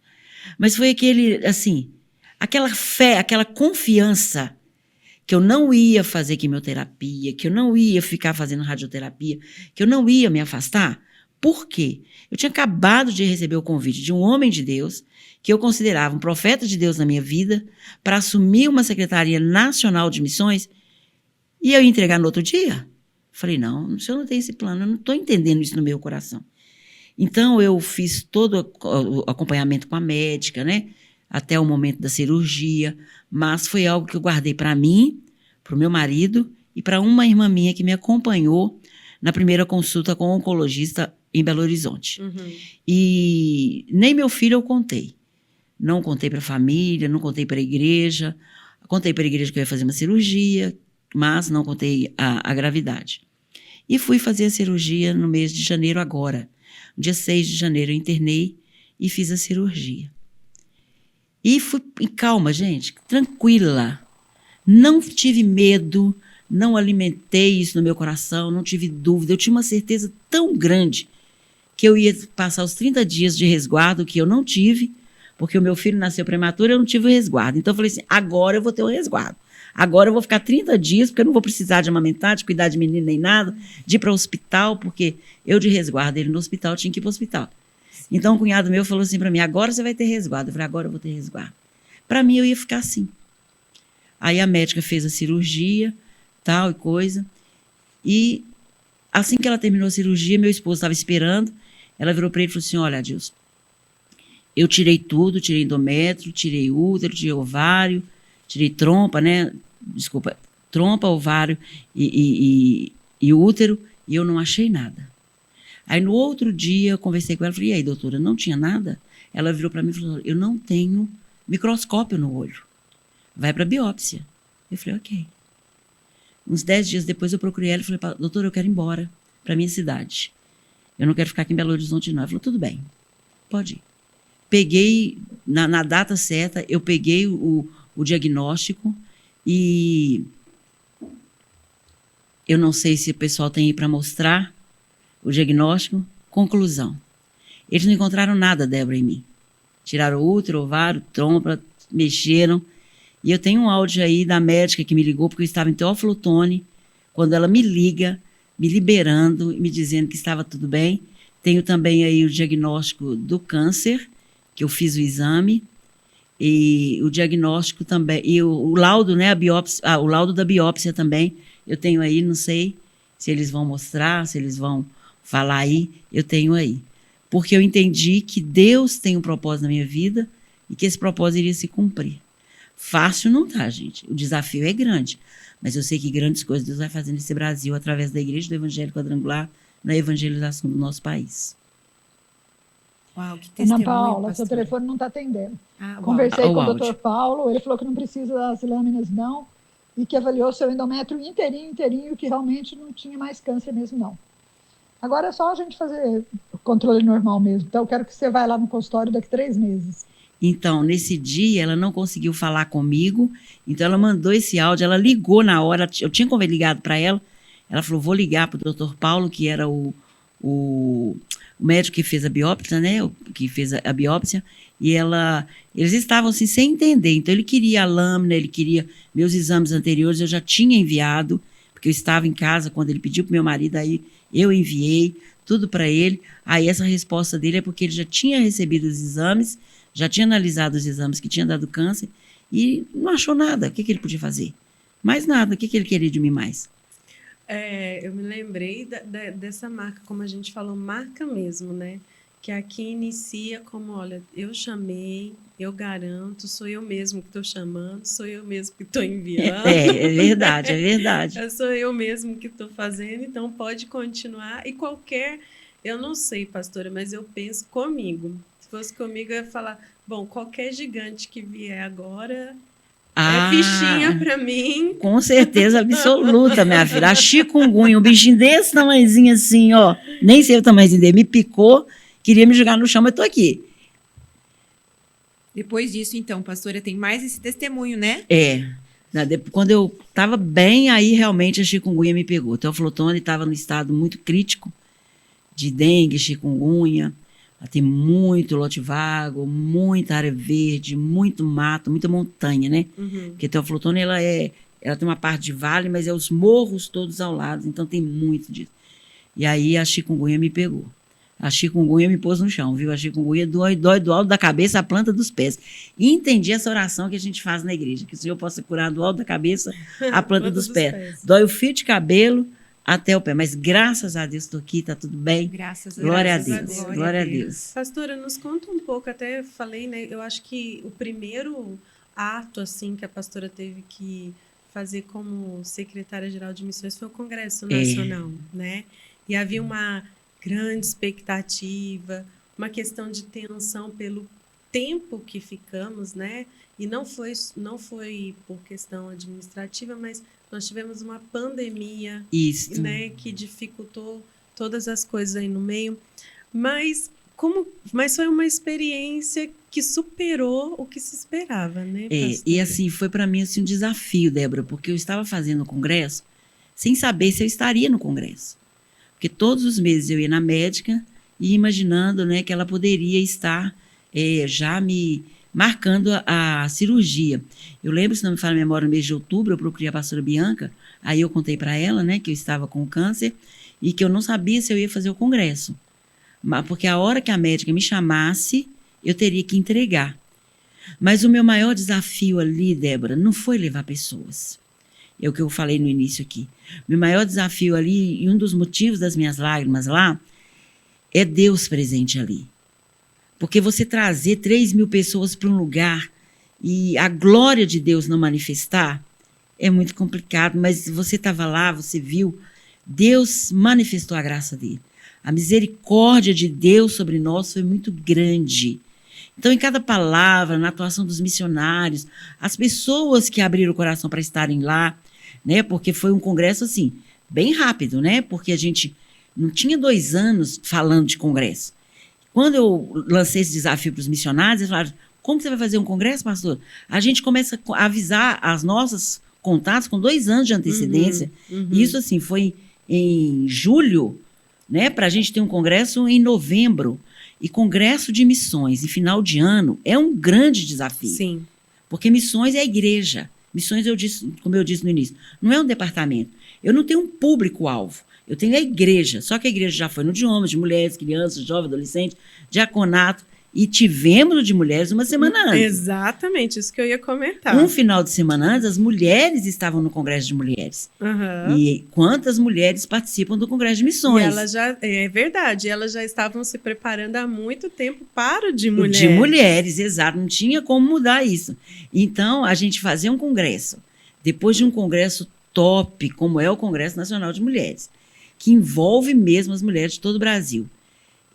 Mas foi aquele, assim, aquela fé, aquela confiança que eu não ia fazer quimioterapia, que eu não ia ficar fazendo radioterapia, que eu não ia me afastar. Por quê? Eu tinha acabado de receber o convite de um homem de Deus, que eu considerava um profeta de Deus na minha vida, para assumir uma Secretaria Nacional de Missões, e eu ia entregar no outro dia. Falei, não, o senhor não tem esse plano, eu não estou entendendo isso no meu coração. Então, eu fiz todo o acompanhamento com a médica, né, até o momento da cirurgia, mas foi algo que eu guardei para mim, para o meu marido e para uma irmã minha que me acompanhou na primeira consulta com o oncologista em Belo Horizonte. E nem meu filho eu contei. Não contei para a família, não contei para a igreja. Contei para a igreja que eu ia fazer uma cirurgia, mas não contei a gravidade. E fui fazer a cirurgia no mês de janeiro agora. No dia 6 de janeiro eu internei e fiz a cirurgia. E fui em calma, gente, tranquila. Não tive medo, não alimentei isso no meu coração, não tive dúvida. Eu tinha uma certeza tão grande que eu ia passar os 30 dias de resguardo, que eu não tive, porque o meu filho nasceu prematuro e eu não tive o resguardo. Então, eu falei assim, agora eu vou ter o resguardo. Agora eu vou ficar 30 dias, porque eu não vou precisar de amamentar, de cuidar de menino nem nada, de ir para o hospital, porque eu de resguardo, ele no hospital, tinha que ir para o hospital. Então, o cunhado meu falou assim para mim, agora você vai ter resguardo. Eu falei, agora eu vou ter resguardo. Para mim, eu ia ficar assim. Aí a médica fez a cirurgia, tal e coisa. E assim que ela terminou a cirurgia, meu esposo estava esperando. Ela virou para ele e falou assim, olha, Adilson, eu tirei tudo, tirei endométrio, tirei útero, tirei ovário, tirei trompa, né? Desculpa, trompa, ovário e útero, e eu não achei nada. Aí no outro dia eu conversei com ela, falei, e aí, doutora, não tinha nada? Ela virou para mim e falou, eu não tenho microscópio no olho. Vai para biópsia. Eu falei, ok. Uns 10 dias depois eu procurei ela e falei, doutora, eu quero ir embora para minha cidade. Eu não quero ficar aqui em Belo Horizonte, não. Ela falou, tudo bem, pode ir. Peguei, na data certa, eu peguei o diagnóstico e eu não sei se o pessoal tem aí para mostrar o diagnóstico. Conclusão. Eles não encontraram nada, Débora, em mim. Tiraram o útero, ovário, trompa, mexeram. E eu tenho um áudio aí da médica que me ligou, porque eu estava em Teófilo Otoni, quando ela me liga, me liberando e me dizendo que estava tudo bem. Tenho também aí o diagnóstico do câncer, que eu fiz o exame, e o diagnóstico também, e o laudo, né, a biópsia, o laudo da biópsia também, eu tenho aí, não sei se eles vão mostrar, se eles vão falar aí, eu tenho aí. Porque eu entendi que Deus tem um propósito na minha vida e que esse propósito iria se cumprir. Fácil não tá, gente. O desafio é grande, mas eu sei que grandes coisas Deus vai fazer nesse Brasil através da Igreja do Evangelho Quadrangular na evangelização do nosso país. Uau, que testemunho, Ana Paula, pastora. seu telefone não está atendendo. Ah, uau. Conversei com o áudio. doutor Paulo, ele falou que não precisa das lâminas, não, e que avaliou seu endométrio inteirinho, que realmente não tinha mais câncer mesmo, não. Agora é só a gente fazer o controle normal mesmo. Então, eu quero que você vá lá no consultório daqui 3 meses. Então, nesse dia, ela não conseguiu falar comigo, então ela mandou esse áudio, ela ligou na hora, eu tinha ligado para ela, ela falou, vou ligar para o doutor Paulo, que era o médico que fez a biópsia, né, que fez a biópsia, e eles estavam assim, sem entender, então ele queria a lâmina, ele queria meus exames anteriores, eu já tinha enviado, porque eu estava em casa quando ele pediu para meu marido, aí eu enviei tudo para ele, aí essa resposta dele é porque ele já tinha recebido os exames, já tinha analisado os exames que tinha dado câncer e não achou nada. O que ele podia fazer? Mais nada. O que ele queria de mim mais? Eu me lembrei dessa marca, como a gente falou, marca mesmo, né? Que aqui inicia como, olha, eu chamei, eu garanto, sou eu mesmo que estou chamando, sou eu mesmo que estou enviando. É verdade, é verdade. Sou eu mesmo que estou fazendo, então pode continuar. E eu não sei, pastora, mas eu penso comigo. Se fosse comigo, eu ia falar, bom, qualquer gigante que vier agora é fichinha para mim. Com certeza absoluta, minha filha. A chikungunya, um bichinho desse tamanhozinho assim, ó, nem sei o tamanhozinho dele, me picou, queria me jogar no chão, mas tô aqui. Depois disso, então, pastora, tem mais esse testemunho, né? Quando eu estava bem, aí realmente a chikungunya me pegou. Teófilo Otoni estava no estado muito crítico de dengue, chikungunya. Tem muito lote vago, muita área verde, muito mato, muita montanha, né? Uhum. Porque Teófilo Otoni, ela tem uma parte de vale, mas é os morros todos ao lado, então tem muito disso. E aí a chikungunya me pegou. A chikungunya me pôs no chão, viu? A chikungunya dói do alto da cabeça à planta dos pés. E entendi essa oração que a gente faz na igreja, que o Senhor possa curar do alto da cabeça à planta dos pés. Dói o fio de cabelo até o pé, mas graças a Deus estou aqui, está tudo bem. Graças a Glória Deus. Glória a Deus. Pastora, nos conta um pouco, até falei, né? Eu acho que o primeiro ato, assim, que a pastora teve que fazer como secretária-geral de missões foi o Congresso Nacional, né? E havia uma grande expectativa, uma questão de tensão pelo tempo que ficamos, né? E não foi por questão administrativa, mas nós tivemos uma pandemia, né, que dificultou todas as coisas aí no meio. Mas foi uma experiência que superou o que se esperava, né, pastora? E assim, foi para mim assim, um desafio, Débora, porque eu estava fazendo o congresso sem saber se eu estaria no congresso. Porque todos os meses eu ia na médica e imaginando, né, que ela poderia estar já me marcando a cirurgia. Eu lembro, se não me falha a memória, no mês de outubro, eu procurei a pastora Bianca, aí eu contei para ela, né, que eu estava com câncer e que eu não sabia se eu ia fazer o congresso. Porque a hora que a médica me chamasse, eu teria que entregar. Mas o meu maior desafio ali, Débora, não foi levar pessoas. É o que eu falei no início aqui. Meu maior desafio ali, e um dos motivos das minhas lágrimas lá, é Deus presente ali. Porque você trazer 3.000 pessoas para um lugar e a glória de Deus não manifestar é muito complicado, mas você estava lá, você viu, Deus manifestou a graça dele. A misericórdia de Deus sobre nós foi muito grande. Então, em cada palavra, na atuação dos missionários, as pessoas que abriram o coração para estarem lá, né? Porque foi um congresso, assim, bem rápido, né? Porque a gente não tinha 2 anos falando de congresso. Quando eu lancei esse desafio para os missionários, eles falaram, como você vai fazer um congresso, pastor? A gente começa a avisar as nossas contatos com 2 anos de antecedência. E isso, assim, foi em julho, né? Para a gente ter um congresso em novembro. E congresso de missões em final de ano é um grande desafio. Sim. Porque missões é a igreja. Missões, como eu disse no início, não é um departamento. Eu não tenho um público-alvo. Eu tenho a igreja. Só que a igreja já foi no de homens, de mulheres, crianças, jovens, adolescentes, diaconato. E tivemos o de mulheres uma semana antes. Exatamente, isso que eu ia comentar. Um final de semana antes, as mulheres estavam no Congresso de Mulheres. E quantas mulheres participam do Congresso de Missões? E elas já, é verdade, elas já estavam se preparando há muito tempo para o de mulheres. De mulheres, exato. Não tinha como mudar isso. Então, a gente fazia um congresso. Depois de um congresso top, como é o Congresso Nacional de Mulheres, que envolve mesmo as mulheres de todo o Brasil.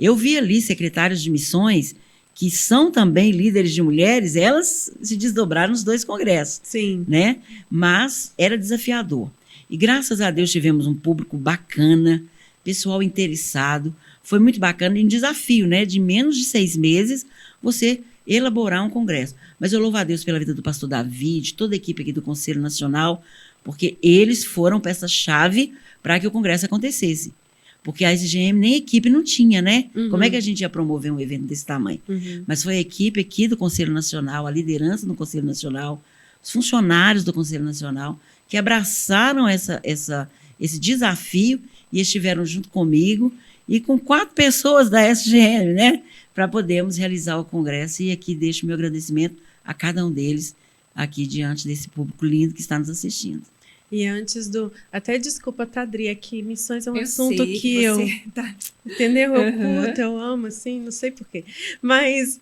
Eu vi ali secretários de missões que são também líderes de mulheres, elas se desdobraram nos 2 congressos. Sim. Né? Mas era desafiador. E graças a Deus tivemos um público bacana, pessoal interessado. Foi muito bacana e um desafio, né? De menos de 6 meses, você elaborar um congresso. Mas eu louvo a Deus pela vida do pastor Davi, de toda a equipe aqui do Conselho Nacional, porque eles foram peça-chave para que o congresso acontecesse. Porque a SGM nem equipe não tinha, né? Como é que a gente ia promover um evento desse tamanho? Mas foi a equipe aqui do Conselho Nacional, a liderança do Conselho Nacional, os funcionários do Conselho Nacional, que abraçaram esse desafio e estiveram junto comigo e com 4 pessoas da SGM, né? Para podermos realizar o congresso. E aqui deixo meu agradecimento a cada um deles aqui diante desse público lindo que está nos assistindo. E antes do... Até desculpa, Tadri, que missões é um eu assunto sei que eu... Tá... Entendeu? Eu curto, eu amo, assim, não sei porquê. Mas...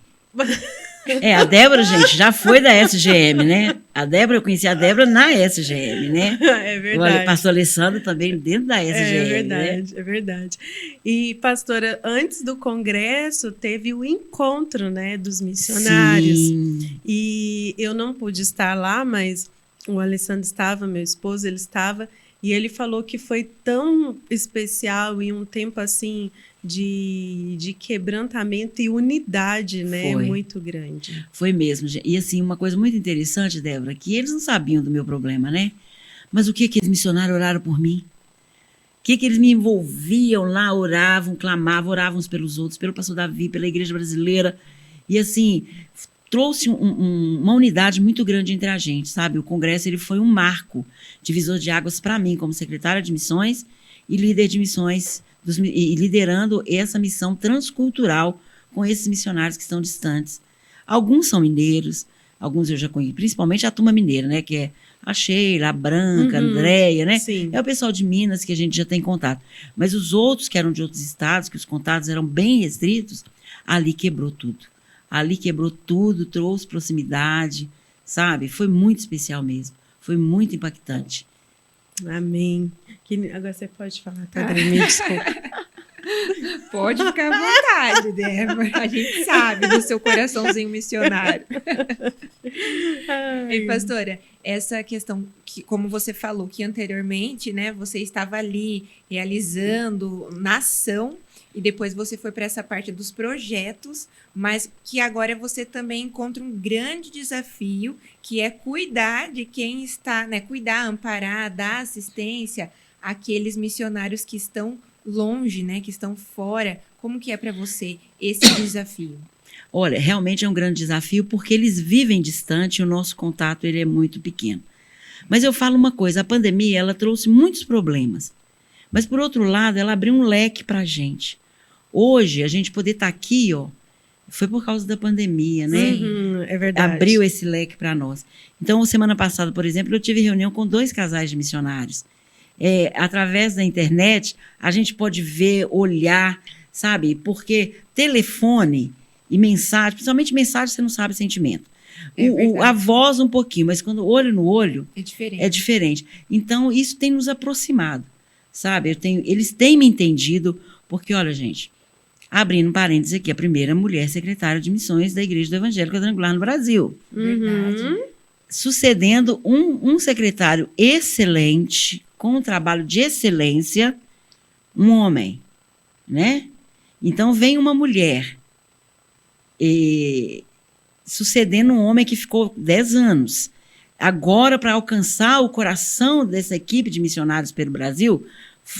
A Débora, gente, já foi da SGM, né? Eu conheci a Débora na SGM, né? É verdade. O pastor Alessandro também dentro da SGM, É verdade, né? é verdade. E, pastora, antes do congresso, teve o encontro, né, dos missionários. Sim. E eu não pude estar lá, mas o Alessandro estava, meu esposo, ele estava, e ele falou que foi tão especial e um tempo, assim, de quebrantamento e unidade, né? Foi. Muito grande. Foi mesmo. E, assim, uma coisa muito interessante, Débora, que eles não sabiam do meu problema, né? Mas o que aqueles missionários oraram por mim? O que eles me envolviam lá, oravam, clamavam, oravam uns pelos outros, pelo pastor Davi, pela igreja brasileira. E, assim, trouxe uma unidade muito grande entre a gente, sabe? O congresso ele foi um marco, divisor de águas para mim, como secretária de missões e líder de missões, e liderando essa missão transcultural com esses missionários que estão distantes. Alguns são mineiros, alguns eu já conheço, principalmente a turma mineira, né? Que é a Sheila, a Branca, a Andréia, né? Sim. É o pessoal de Minas que a gente já tem contato. Mas os outros que eram de outros estados, que os contatos eram bem restritos, ali quebrou tudo. Ali quebrou tudo, trouxe proximidade, sabe? Foi muito especial mesmo. Foi muito impactante. Amém. Agora você pode falar, Tadri, me desculpa. Pode ficar à vontade, Débora. A gente sabe do seu coraçãozinho missionário. E, pastora, essa questão, que, como você falou que anteriormente, né, você estava ali realizando na ação e depois você foi para essa parte dos projetos, mas que agora você também encontra um grande desafio, que é cuidar de quem está, né, cuidar, amparar, dar assistência aqueles missionários que estão longe, né, que estão fora. Como que é para você esse desafio? Olha, realmente é um grande desafio porque eles vivem distante e o nosso contato ele é muito pequeno. Mas eu falo uma coisa, a pandemia ela trouxe muitos problemas, mas por outro lado ela abriu um leque para a gente. Hoje, a gente poder estar aqui, ó, foi por causa da pandemia, né? É verdade. Abriu esse leque para nós. Então, semana passada, por exemplo, eu tive reunião com 2 casais de missionários. Através da internet, a gente pode ver, olhar, sabe? Porque telefone e mensagem, principalmente mensagem, você não sabe o sentimento. A voz um pouquinho, mas quando olho no olho, é diferente. Então, isso tem nos aproximado, sabe? Eles têm me entendido, porque, olha, gente, abrindo parênteses aqui, a primeira mulher secretária de missões da Igreja do Evangelho Quadrangular no Brasil. Verdade. Sucedendo um secretário excelente, com um trabalho de excelência, um homem, né? Então, vem uma mulher sucedendo um homem que ficou 10 anos. Agora, para alcançar o coração dessa equipe de missionários pelo Brasil,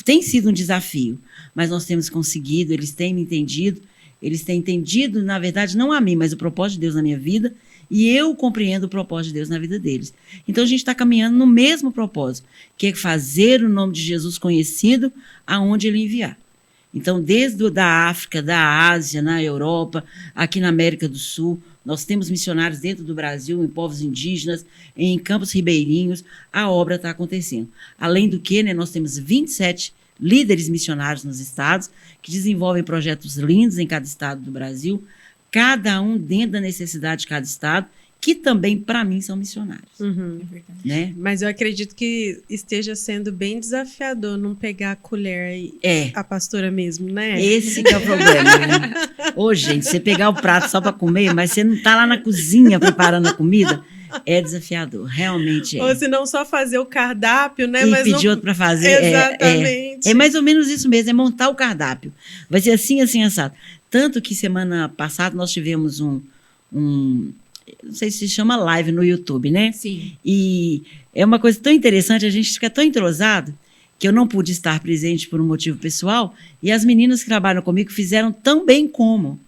tem sido um desafio, mas nós temos conseguido, eles têm me entendido, eles têm entendido, na verdade, não a mim, mas o propósito de Deus na minha vida, e eu compreendo o propósito de Deus na vida deles. Então, a gente está caminhando no mesmo propósito, que é fazer o nome de Jesus conhecido aonde ele enviar. Então, desde da África, da Ásia, na Europa, aqui na América do Sul, nós temos missionários dentro do Brasil, em povos indígenas, em campos ribeirinhos, a obra está acontecendo. Além do que, né, nós temos 27 líderes missionários nos estados, que desenvolvem projetos lindos em cada estado do Brasil, cada um dentro da necessidade de cada estado, que também, para mim, são missionários. É verdade. Né? Mas eu acredito que esteja sendo bem desafiador não pegar a colher e a pastora mesmo, né? Esse que é o problema. Né? Ô, gente, você pegar o prato só para comer, mas você não está lá na cozinha preparando a comida, é desafiador, realmente é. Ou se não só fazer o cardápio, né? E mas pedir outro para fazer. Exatamente. É mais ou menos isso mesmo, é montar o cardápio. Vai ser assim, assim, assado. Tanto que semana passada nós tivemos não sei se chama live no YouTube, né? Sim. E é uma coisa tão interessante, a gente fica tão entrosado, que eu não pude estar presente por um motivo pessoal, e as meninas que trabalham comigo fizeram tão bem como,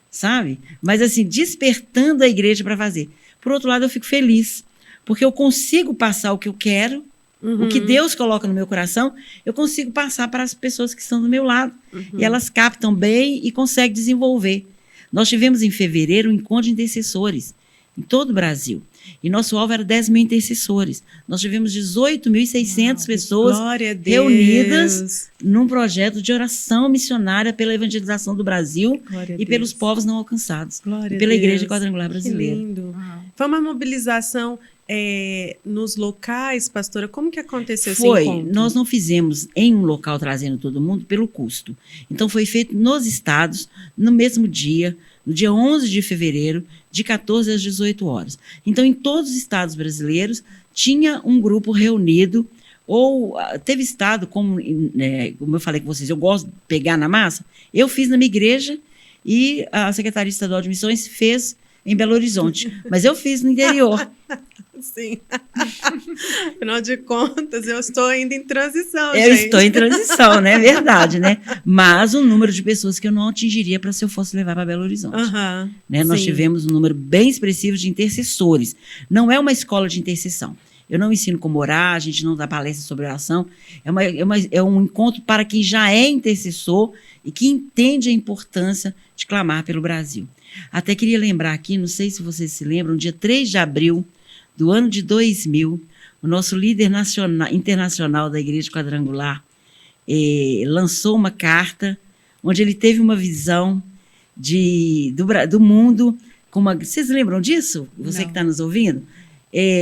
sabe? Mas assim, despertando a igreja para fazer. Por outro lado, eu fico feliz, porque eu consigo passar o que eu quero, o que Deus coloca no meu coração, eu consigo passar para as pessoas que estão do meu lado. E elas captam bem e conseguem desenvolver. Nós tivemos em fevereiro um encontro de intercessores em todo o Brasil. E nosso alvo era 10 mil intercessores. Nós tivemos 18.600 pessoas reunidas num projeto de oração missionária pela evangelização do Brasil e pelos povos não alcançados. E pela Igreja Quadrangular Brasileira. Que lindo. Foi uma mobilização nos locais, pastora? Como que aconteceu esse encontro? Nós não fizemos em um local trazendo todo mundo pelo custo. Então foi feito nos estados, no mesmo dia, no dia 11 de fevereiro, de 14 às 18 horas. Então, em todos os estados brasileiros, tinha um grupo reunido, ou teve estado, como eu falei com vocês, eu gosto de pegar na massa, eu fiz na minha igreja e a Secretaria Estadual de Missões fez em Belo Horizonte, mas eu fiz no interior. Sim. Afinal de contas, eu estou ainda em transição, Eu gente. estou em transição, né? Verdade, né? Mas o número de pessoas que eu não atingiria para se eu fosse levar para Belo Horizonte. Né? Nós tivemos um número bem expressivo de intercessores. Não é uma escola de intercessão. Eu não ensino como orar, a gente não dá palestra sobre oração. É um encontro para quem já é intercessor e que entende a importância de clamar pelo Brasil. Até queria lembrar aqui, não sei se vocês se lembram, dia 3 de abril do ano de 2000, o nosso líder internacional da Igreja Quadrangular lançou uma carta onde ele teve uma visão do mundo. Vocês lembram disso? Você que está nos ouvindo?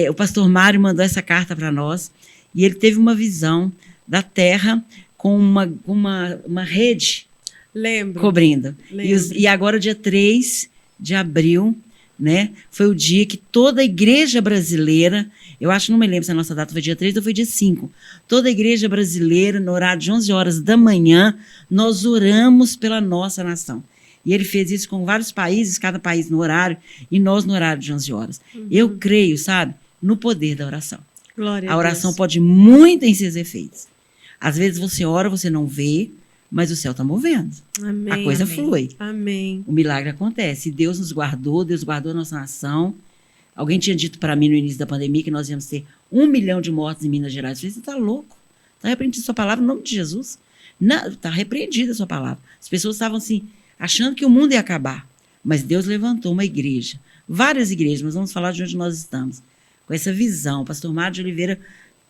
O pastor Mário mandou essa carta para nós e ele teve uma visão da Terra com uma rede cobrindo. E agora, dia 3 de abril, né, foi o dia que toda a igreja brasileira, eu acho, não me lembro se a nossa data foi dia 3 ou foi dia 5, toda a igreja brasileira, no horário de 11 horas da manhã, nós oramos pela nossa nação. E ele fez isso com vários países, cada país no horário, e nós no horário de 11 horas. Eu creio, sabe, no poder da oração. Glória a oração Deus. pode muito em seus efeitos. Às vezes você ora, você não vê, mas o céu está movendo. Amém. A coisa amém. flui. Amém. O milagre acontece. E Deus nos guardou, Deus guardou a nossa nação. Alguém tinha dito para mim no início da pandemia que nós íamos ter 1 milhão de mortos em Minas Gerais. Eu falei, você está louco? Está repreendida a sua palavra em nome de Jesus. Está repreendida a sua palavra. As pessoas estavam assim, achando que o mundo ia acabar. Mas Deus levantou uma igreja. Várias igrejas, mas vamos falar de onde nós estamos. Com essa visão. O pastor Mário de Oliveira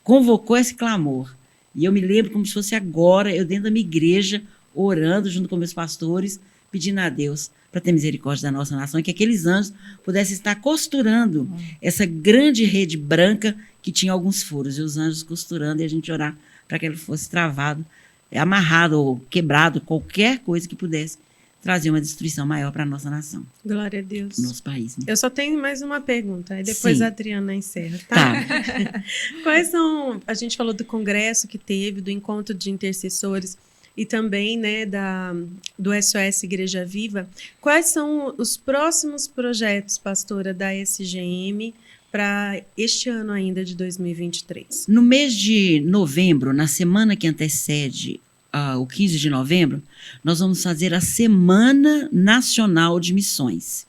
convocou esse clamor. E eu me lembro como se fosse agora, eu dentro da minha igreja, orando junto com meus pastores, pedindo a Deus para ter misericórdia da nossa nação e que aqueles anjos pudessem estar costurando essa grande rede branca que tinha alguns furos. E os anjos costurando e a gente orar para que ele fosse travado, amarrado ou quebrado, qualquer coisa que pudesse trazer uma destruição maior para a nossa nação, Glória a Deus. nosso país. Né? Eu só tenho mais uma pergunta, aí depois Sim. a Adriana encerra, tá? Quais são, a gente falou do congresso que teve, do encontro de intercessores e também, né, do SOS Igreja Viva. Quais são os próximos projetos, pastora, da SGM para este ano ainda de 2023? No mês de novembro, na semana que antecede o 15 de novembro, nós vamos fazer a Semana Nacional de Missões.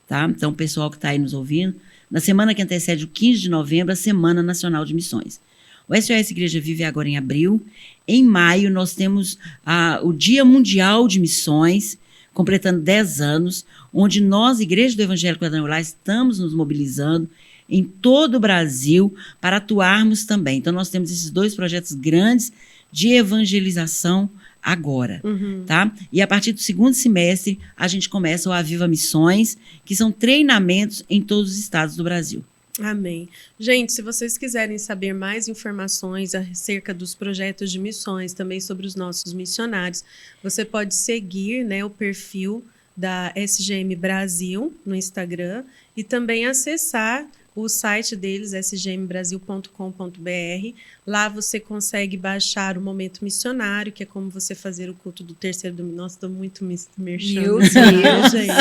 Tá? Então, o pessoal que está aí nos ouvindo, na semana que antecede o 15 de novembro, a Semana Nacional de Missões. O SOS Igreja Vive agora em abril. Em maio, nós temos o Dia Mundial de Missões, completando 10 anos, onde nós, Igreja do Evangelho Quadrangular, estamos nos mobilizando em todo o Brasil para atuarmos também. Então, nós temos esses 2 projetos grandes de evangelização agora, tá? E a partir do segundo semestre, a gente começa o Aviva Missões, que são treinamentos em todos os estados do Brasil. Amém. Gente, se vocês quiserem saber mais informações acerca dos projetos de missões, também sobre os nossos missionários, você pode seguir, né, o perfil da SGM Brasil no Instagram e também acessar o site deles, sgmbrasil.com.br. Lá você consegue baixar o Momento Missionário, que é como você fazer o culto do terceiro domingo. Nossa, estou muito merchan. Meu Deus, Deus. gente.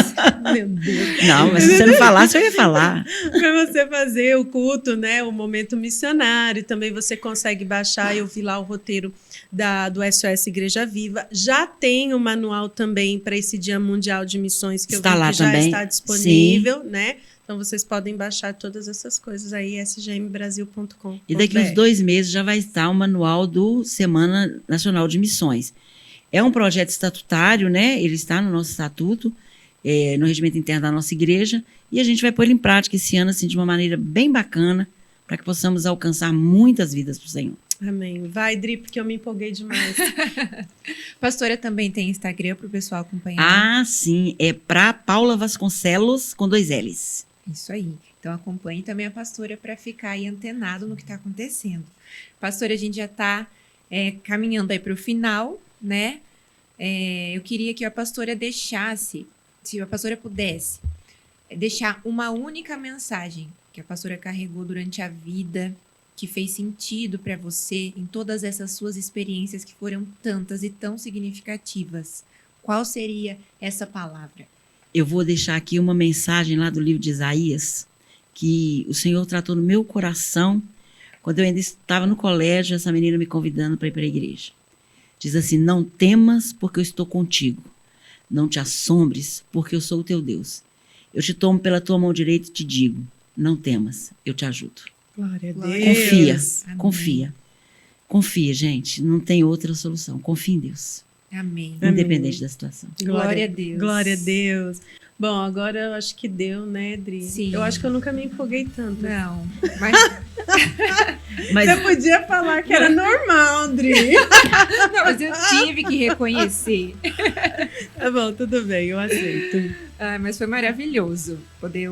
Meu Deus. Não, mas se você não falasse, eu ia falar. Para você fazer o culto, né, o Momento Missionário. Também você consegue baixar e ouvir lá o roteiro do SOS Igreja Viva. Já tem o manual também para esse Dia Mundial de Missões, que Está eu vi lá que já também. está disponível, né? Então, vocês podem baixar todas essas coisas aí, sgmbrasil.com. E daqui uns 2 meses já vai estar o manual do Semana Nacional de Missões. É um projeto estatutário, né? Ele está no nosso estatuto, no regimento interno da nossa igreja, e a gente vai pôr ele em prática esse ano, assim, de uma maneira bem bacana, para que possamos alcançar muitas vidas para o Senhor. Amém. Vai, Dri, porque eu me empolguei demais. Pastora também tem Instagram para o pessoal acompanhar. Ah, sim. É para Paula Vasconcelos, com 2 L's. Isso aí. Então acompanhe também a pastora para ficar aí antenado no que está acontecendo. Pastora, a gente já está caminhando aí para o final, né? Eu queria que a pastora deixasse, se a pastora pudesse, deixar uma única mensagem que a pastora carregou durante a vida, que fez sentido para você em todas essas suas experiências que foram tantas e tão significativas. Qual seria essa palavra? Eu vou deixar aqui uma mensagem lá do livro de Isaías, que o Senhor tratou no meu coração quando eu ainda estava no colégio, essa menina me convidando para ir para a igreja. Diz assim: não temas, porque eu estou contigo. Não te assombres, porque eu sou o teu Deus. Eu te tomo pela tua mão direita e te digo: não temas, eu te ajudo. Glória a Deus. Confia, Amém. confia. Confia, gente, não tem outra solução. Confia em Deus, Amém. independente da situação. Glória a Deus. Glória a Deus. Bom, agora eu acho que deu, né, Dri? Sim. Eu acho que eu nunca me empolguei tanto. Não, mas Mas Você podia falar que era normal, Dri. não, mas eu tive que reconhecer. Tá bom, tudo bem, eu aceito. Mas foi maravilhoso poder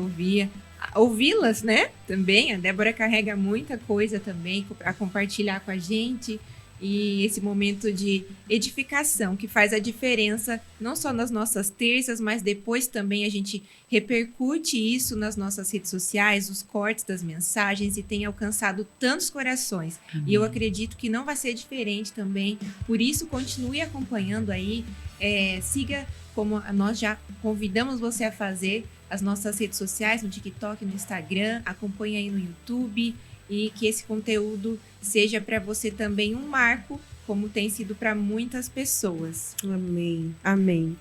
ouvi-las, né? Também, a Débora carrega muita coisa também a compartilhar com a gente. E esse momento de edificação que faz a diferença não só nas nossas terças, mas depois também a gente repercute isso nas nossas redes sociais, os cortes das mensagens, e tem alcançado tantos corações. E eu acredito que não vai ser diferente também. Por isso, continue acompanhando aí. Siga, como nós já convidamos você a fazer, as nossas redes sociais, no TikTok, no Instagram. Acompanhe aí no YouTube. E que esse conteúdo seja para você também um marco como tem sido para muitas pessoas. Amém, amém.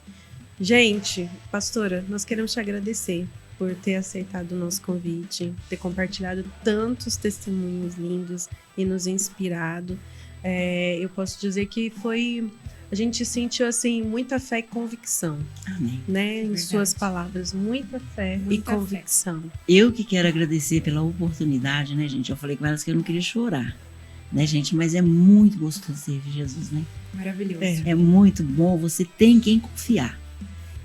Gente, pastora, nós queremos te agradecer por ter aceitado o nosso convite, ter compartilhado tantos testemunhos lindos e nos inspirado. Eu posso dizer que a gente sentiu assim muita fé e convicção, Amém. né? Em Verdade. suas palavras, muita fé e Muita fé. convicção. Eu que quero agradecer pela oportunidade, né, gente? Eu falei com elas que eu não queria chorar, né, gente? Mas é muito gostoso servir Jesus, né? Maravilhoso. É muito bom, você tem quem confiar.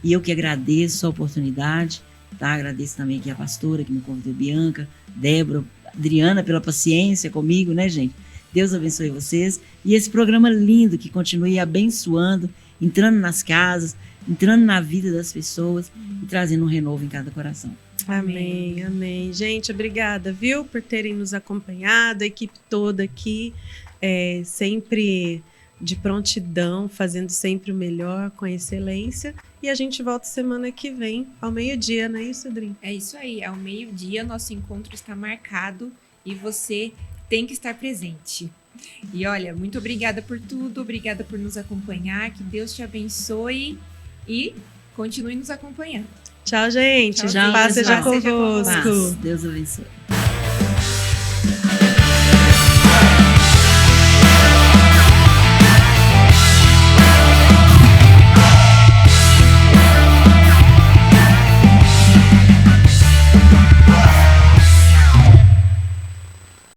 E eu que agradeço a oportunidade, tá? Agradeço também aqui a pastora que me convidou, Bianca, Débora, Adriana, pela paciência comigo, né, gente? Deus abençoe vocês. E esse programa lindo que continue abençoando, entrando nas casas, entrando na vida das pessoas e trazendo um renovo em cada coração. Amém, amém. Gente, obrigada, viu, por terem nos acompanhado, a equipe toda aqui, sempre de prontidão, fazendo sempre o melhor, com excelência. E a gente volta semana que vem, ao meio-dia, não é isso, Adri? É isso aí, ao meio-dia nosso encontro está marcado e você tem que estar presente. E olha, muito obrigada por tudo, obrigada por nos acompanhar, que Deus te abençoe e continue nos acompanhando. Tchau, gente. Tchau, Paz seja pessoal. convosco. Paz. Deus abençoe.